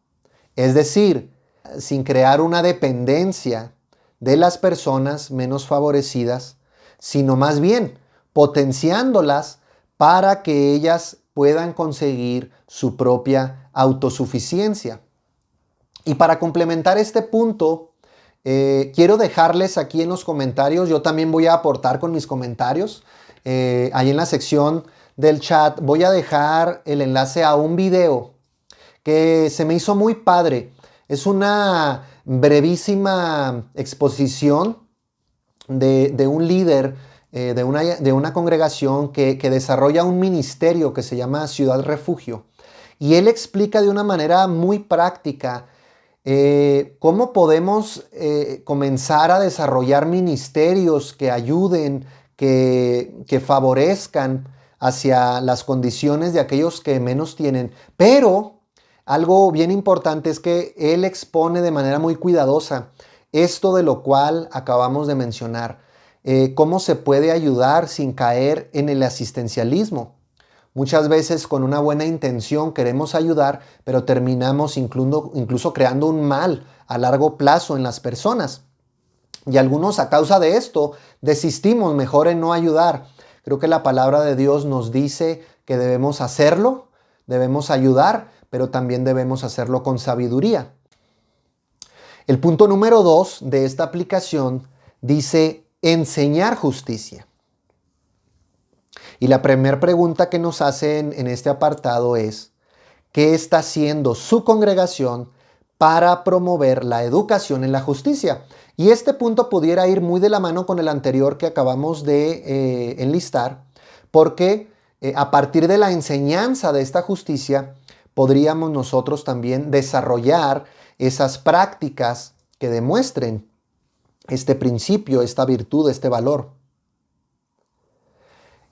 Es decir, sin crear una dependencia de las personas menos favorecidas sino más bien potenciándolas para que ellas puedan conseguir su propia autosuficiencia. Y para complementar este punto, quiero dejarles aquí en los comentarios, yo también voy a aportar con mis comentarios, ahí en la sección del chat voy a dejar el enlace a un video que se me hizo muy padre. Es una brevísima exposición de un líder de una congregación que desarrolla un ministerio que se llama Ciudad Refugio. Y él explica de una manera muy práctica cómo podemos comenzar a desarrollar ministerios que ayuden, que favorezcan hacia las condiciones de aquellos que menos tienen. Pero algo bien importante es que él expone de manera muy cuidadosa esto de lo cual acabamos de mencionar. Cómo se puede ayudar sin caer en el asistencialismo. Muchas veces con una buena intención queremos ayudar, pero terminamos incluso creando un mal a largo plazo en las personas. Y algunos a causa de esto desistimos mejor en no ayudar. Creo que la palabra de Dios nos dice que debemos hacerlo, debemos ayudar, pero también debemos hacerlo con sabiduría. El punto número 2 de esta aplicación dice enseñar justicia. Y la primera pregunta que nos hacen en este apartado es, ¿qué está haciendo su congregación para promover la educación en la justicia? Y este punto pudiera ir muy de la mano con el anterior que acabamos de enlistar, porque a partir de la enseñanza de esta justicia, podríamos nosotros también desarrollar esas prácticas que demuestren este principio, esta virtud, este valor.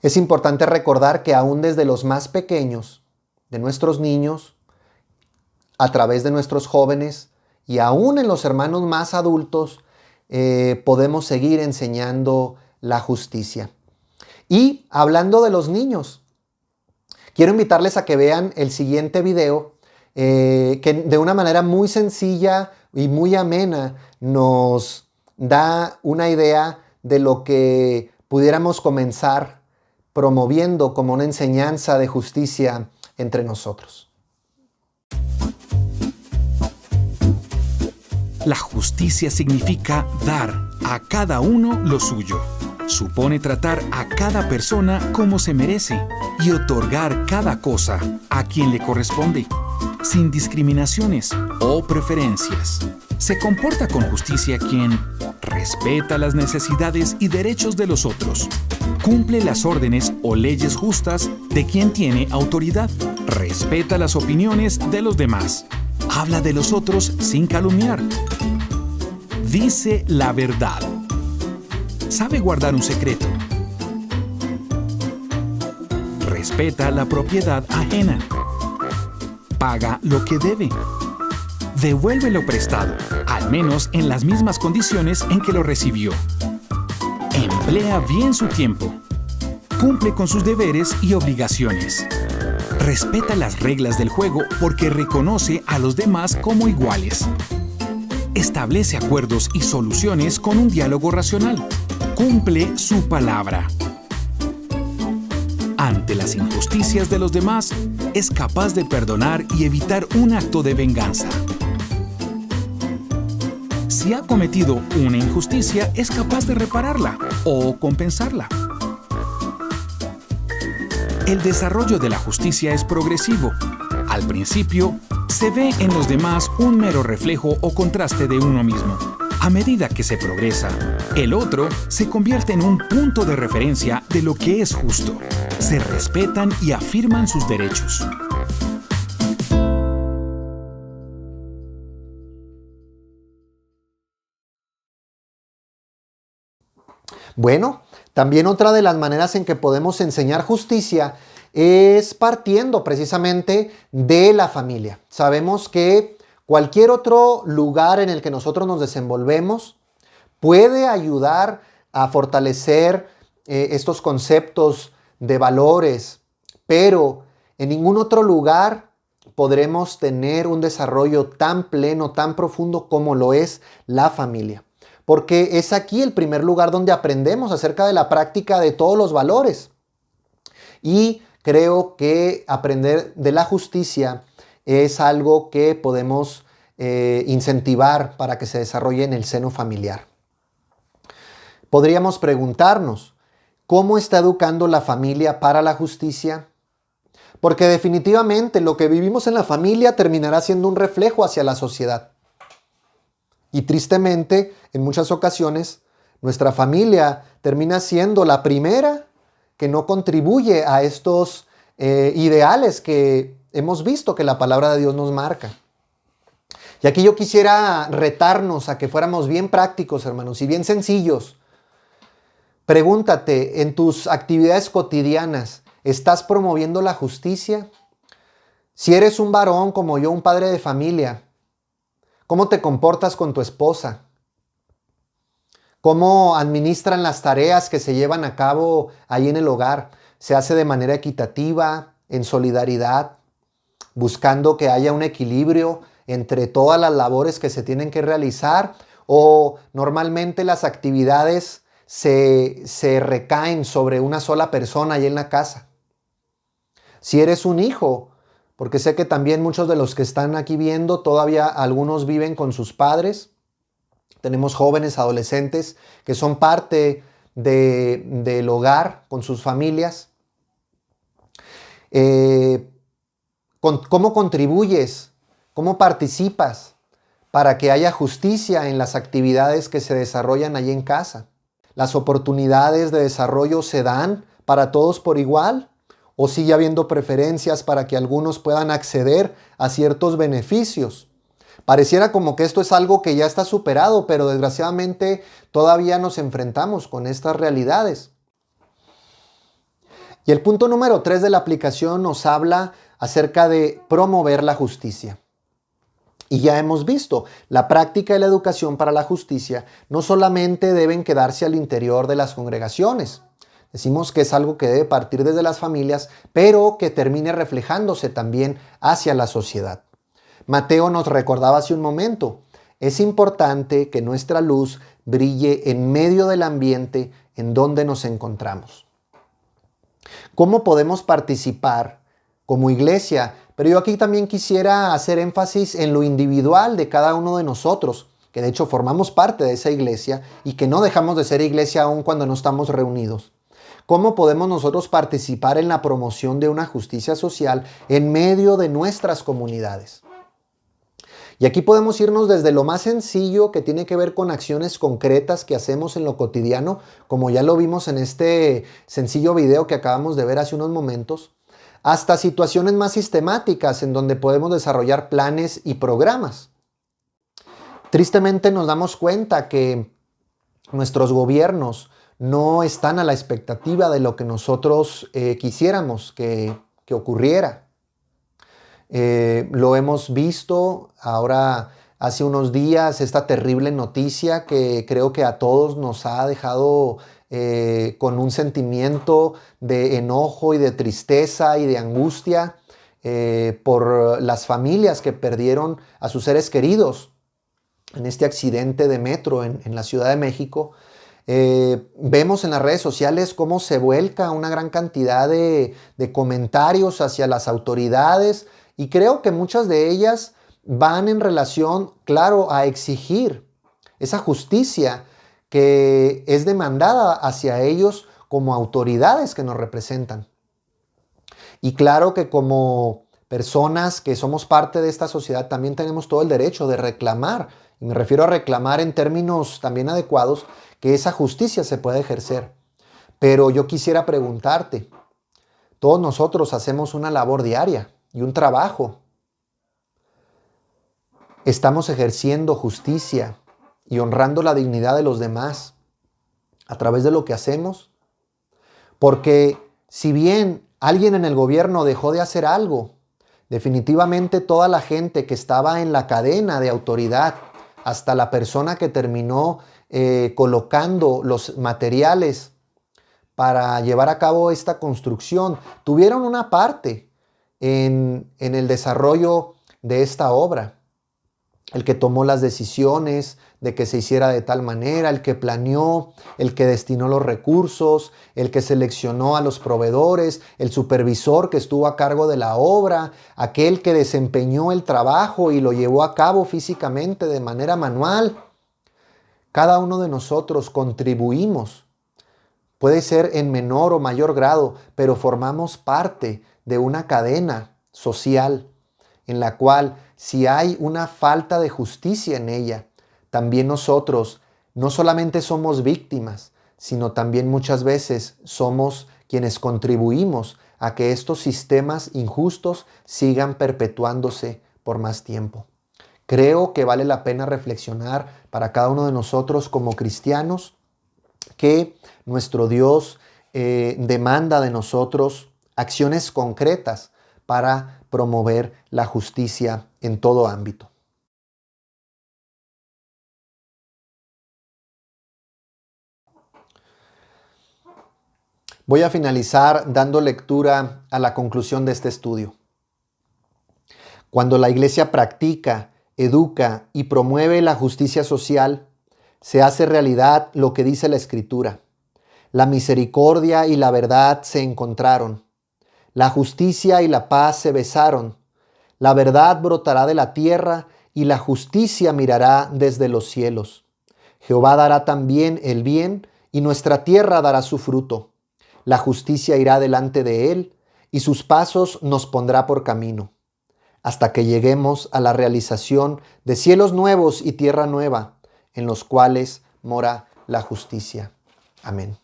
Es importante recordar que aún desde los más pequeños, de nuestros niños, a través de nuestros jóvenes y aún en los hermanos más adultos, podemos seguir enseñando la justicia. Y hablando de los niños, quiero invitarles a que vean el siguiente video que de una manera muy sencilla y muy amena nos da una idea de lo que pudiéramos comenzar promoviendo como una enseñanza de justicia entre nosotros. La justicia significa dar a cada uno lo suyo. Supone tratar a cada persona como se merece y otorgar cada cosa a quien le corresponde, sin discriminaciones o preferencias. Se comporta con justicia quien respeta las necesidades y derechos de los otros, cumple las órdenes o leyes justas de quien tiene autoridad, respeta las opiniones de los demás, habla de los otros sin calumniar, dice la verdad, sabe guardar un secreto, respeta la propiedad ajena, paga lo que debe, devuelve lo prestado, al menos en las mismas condiciones en que lo recibió, emplea bien su tiempo, cumple con sus deberes y obligaciones, respeta las reglas del juego porque reconoce a los demás como iguales, establece acuerdos y soluciones con un diálogo racional, cumple su palabra. Ante las injusticias de los demás, es capaz de perdonar y evitar un acto de venganza. Si ha cometido una injusticia, es capaz de repararla o compensarla. El desarrollo de la justicia es progresivo. Al principio, se ve en los demás un mero reflejo o contraste de uno mismo. A medida que se progresa, el otro se convierte en un punto de referencia de lo que es justo. Se respetan y afirman sus derechos. Bueno, también otra de las maneras en que podemos enseñar justicia es partiendo precisamente de la familia. Sabemos que cualquier otro lugar en el que nosotros nos desenvolvemos puede ayudar a fortalecer estos conceptos de valores, pero en ningún otro lugar podremos tener un desarrollo tan pleno, tan profundo como lo es la familia. porque es aquí el primer lugar donde aprendemos acerca de la práctica de todos los valores. Y creo que aprender de la justicia es algo que podemos incentivar para que se desarrolle en el seno familiar. Podríamos preguntarnos, ¿cómo está educando la familia para la justicia? Porque definitivamente lo que vivimos en la familia terminará siendo un reflejo hacia la sociedad. Y tristemente, en muchas ocasiones, nuestra familia termina siendo la primera que no contribuye a estos ideales que hemos visto que la palabra de Dios nos marca. Y aquí yo quisiera retarnos a que fuéramos bien prácticos, hermanos, y bien sencillos. Pregúntate, en tus actividades cotidianas, ¿estás promoviendo la justicia? Si eres un varón como yo, un padre de familia, ¿cómo te comportas con tu esposa? ¿Cómo administran las tareas que se llevan a cabo ahí en el hogar? ¿Se hace de manera equitativa, en solidaridad, buscando que haya un equilibrio entre todas las labores que se tienen que realizar? ¿O normalmente las actividades se recaen sobre una sola persona ahí en la casa? Si eres un hijo, porque sé que también muchos de los que están aquí viendo, todavía algunos viven con sus padres. Tenemos jóvenes, adolescentes que son parte del hogar con sus familias. ¿Cómo contribuyes? ¿Cómo participas para que haya justicia en las actividades que se desarrollan allí en casa? ¿Las oportunidades de desarrollo se dan para todos por igual? ¿O sigue habiendo preferencias para que algunos puedan acceder a ciertos beneficios? Pareciera como que esto es algo que ya está superado, pero desgraciadamente todavía nos enfrentamos con estas realidades. Y el punto número 3 de la aplicación nos habla acerca de promover la justicia. Y ya hemos visto, la práctica y la educación para la justicia no solamente deben quedarse al interior de las congregaciones. Decimos que es algo que debe partir desde las familias, pero que termine reflejándose también hacia la sociedad. Mateo nos recordaba hace un momento, es importante que nuestra luz brille en medio del ambiente en donde nos encontramos. ¿Cómo podemos participar como iglesia? Pero yo aquí también quisiera hacer énfasis en lo individual de cada uno de nosotros, que de hecho formamos parte de esa iglesia y que no dejamos de ser iglesia aún cuando no estamos reunidos. ¿Cómo podemos nosotros participar en la promoción de una justicia social en medio de nuestras comunidades? Y aquí podemos irnos desde lo más sencillo, que tiene que ver con acciones concretas que hacemos en lo cotidiano, como ya lo vimos en este sencillo video que acabamos de ver hace unos momentos, hasta situaciones más sistemáticas en donde podemos desarrollar planes y programas. Tristemente nos damos cuenta que nuestros gobiernos no están a la expectativa de lo que nosotros quisiéramos que ocurriera. Lo hemos visto ahora hace unos días, esta terrible noticia que creo que a todos nos ha dejado con un sentimiento de enojo y de tristeza y de angustia por las familias que perdieron a sus seres queridos en este accidente de metro en la Ciudad de México. Vemos en las redes sociales cómo se vuelca una gran cantidad de comentarios hacia las autoridades, y creo que muchas de ellas van en relación, claro, a exigir esa justicia que es demandada hacia ellos como autoridades que nos representan. Y claro que como personas que somos parte de esta sociedad también tenemos todo el derecho de reclamar, y me refiero a reclamar en términos también adecuados, que esa justicia se pueda ejercer. Pero yo quisiera preguntarte, todos nosotros hacemos una labor diaria y un trabajo. ¿Estamos ejerciendo justicia y honrando la dignidad de los demás a través de lo que hacemos? Porque si bien alguien en el gobierno dejó de hacer algo, definitivamente toda la gente que estaba en la cadena de autoridad, hasta la persona que terminó colocando los materiales para llevar a cabo esta construcción, tuvieron una parte en el desarrollo de esta obra. el que tomó las decisiones de que se hiciera de tal manera, el que planeó, el que destinó los recursos, el que seleccionó a los proveedores, el supervisor que estuvo a cargo de la obra, aquel que desempeñó el trabajo y lo llevó a cabo físicamente de manera manual. Cada uno de nosotros contribuimos, puede ser en menor o mayor grado, pero formamos parte de una cadena social en la cual si hay una falta de justicia en ella, también nosotros no solamente somos víctimas, sino también muchas veces somos quienes contribuimos a que estos sistemas injustos sigan perpetuándose por más tiempo. Creo que vale la pena reflexionar para cada uno de nosotros como cristianos que nuestro Dios demanda de nosotros acciones concretas para promover la justicia en todo ámbito. Voy a finalizar dando lectura a la conclusión de este estudio. Cuando la Iglesia practica, educa y promueve la justicia social, se hace realidad lo que dice la Escritura. La misericordia y la verdad se encontraron. La justicia y la paz se besaron. La verdad brotará de la tierra y la justicia mirará desde los cielos. Jehová dará también el bien y nuestra tierra dará su fruto. La justicia irá delante de él y sus pasos nos pondrá por camino, hasta que lleguemos a la realización de cielos nuevos y tierra nueva, en los cuales mora la justicia. Amén.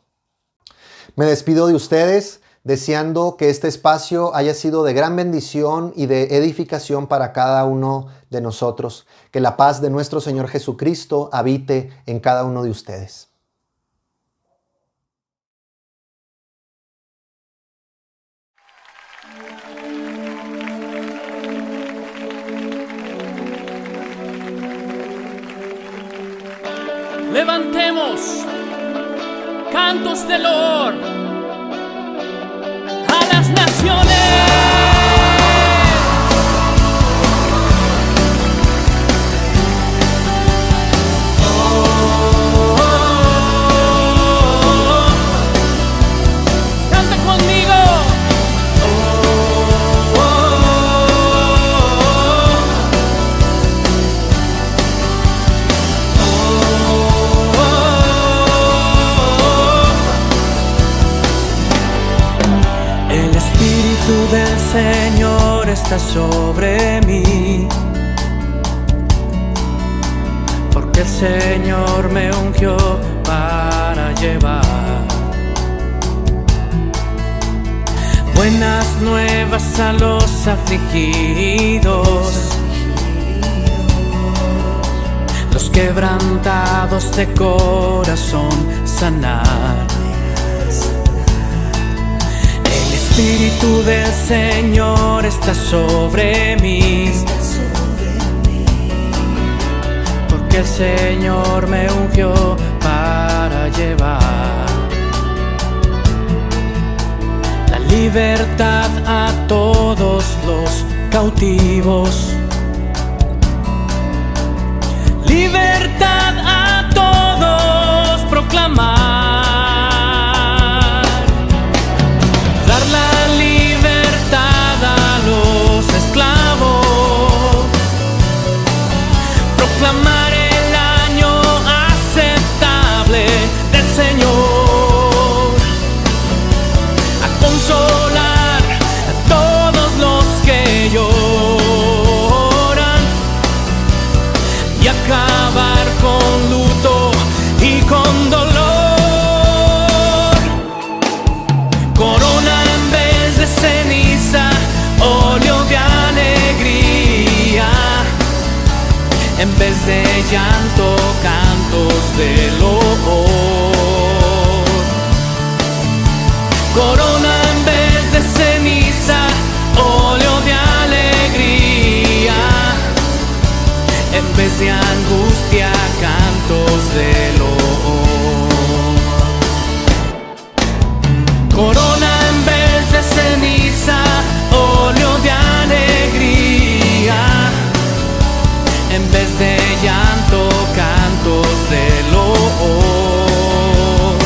Me despido de ustedes deseando que este espacio haya sido de gran bendición y de edificación para cada uno de nosotros. Que la paz de nuestro Señor Jesucristo habite en cada uno de ustedes. Levantemos cantos de loor a las naciones. Canta conmigo. Del Señor está sobre mí, porque el Señor me ungió para llevar buenas nuevas a los afligidos, los quebrantados de corazón sanar. El Espíritu del Señor está sobre mí, porque el Señor me ungió para llevar la libertad a todos los cautivos, libertad a todos proclamar. Proclamar el año aceptable del Señor, a consolar a todos los que lloran y acabar con luto y con dolor. Corona en vez de ceniza, óleo de alegría. En vez de llanto, cantos de loor. Corona en vez de ceniza, óleo de alegría. En vez de angustia, cantos de loor. Corona en vez de ceniza, óleo de alegría. En vez vez de llanto, cantos de loor.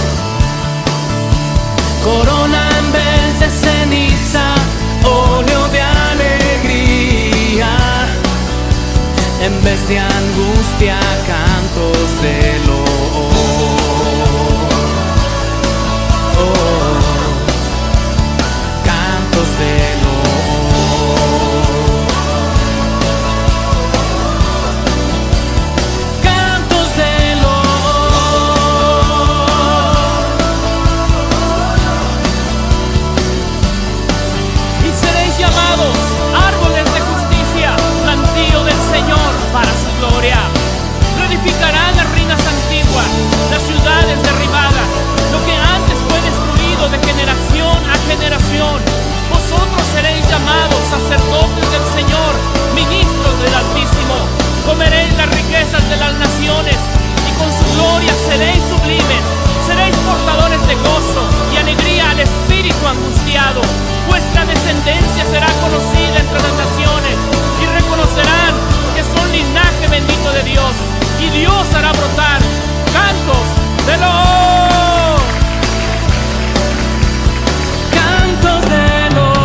Corona en vez de ceniza, óleo de alegría. En vez de angustia, cantos de loor. Cantos de loor. Cantos de loor. Y seréis llamados árboles de justicia, plantío del Señor para su gloria. Reedificarán las ruinas antiguas, las ciudades derribadas, lo que antes fue destruido de generación a generación. Vosotros seréis llamados sacerdotes del Señor, ministros del Altísimo. Comeréis las riquezas de las naciones y con su gloria seréis sublimes. Seréis portadores de gozo y alegría al espíritu angustiado. Vuestra descendencia será conocida entre las naciones y reconocerán que son linaje bendito de Dios, y Dios hará brotar cantos de loor. Cantos de loor.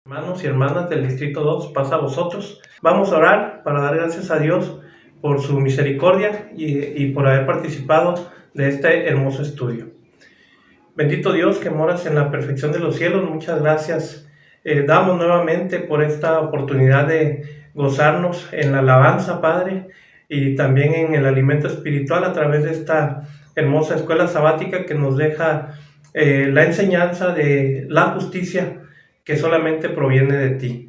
Hermanos y hermanas del Distrito 2, paz a vosotros. Vamos a orar para dar gracias a Dios por su misericordia y por haber participado de este hermoso estudio. Bendito Dios que moras en la perfección de los cielos, muchas gracias. Damos nuevamente por esta oportunidad de gozarnos en la alabanza, Padre, y también en el alimento espiritual a través de esta hermosa escuela sabática que nos deja la enseñanza de la justicia que solamente proviene de ti.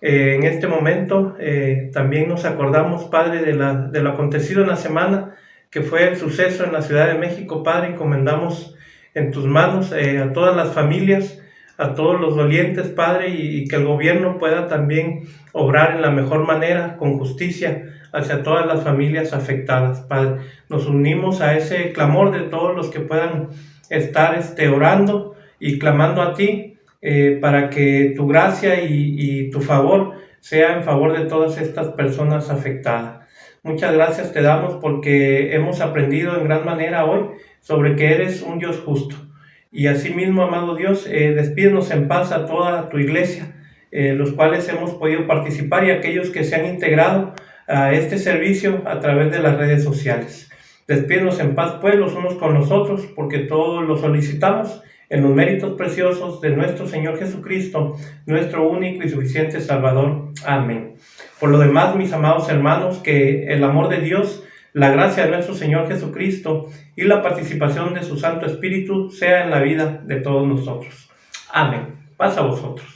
En este momento también nos acordamos, Padre, de lo acontecido en la semana, que fue el suceso en la Ciudad de México. Padre, encomendamos en tus manos a todas las familias, a todos los dolientes, Padre, y que el gobierno pueda también obrar en la mejor manera, con justicia, hacia todas las familias afectadas, Padre. Nos unimos a ese clamor de todos los que puedan estar orando y clamando a ti, para que tu gracia y tu favor sea en favor de todas estas personas afectadas. Muchas gracias te damos porque hemos aprendido en gran manera hoy sobre que eres un Dios justo. Y asimismo, amado Dios, despídenos en paz a toda tu iglesia, los cuales hemos podido participar y aquellos que se han integrado a este servicio a través de las redes sociales. Despídenos en paz, pues, los unos con los otros, porque todos lo solicitamos en los méritos preciosos de nuestro Señor Jesucristo, nuestro único y suficiente Salvador. Amén. Por lo demás, mis amados hermanos, que el amor de Dios, la gracia de nuestro Señor Jesucristo y la participación de su Santo Espíritu sea en la vida de todos nosotros. Amén. Paz a vosotros.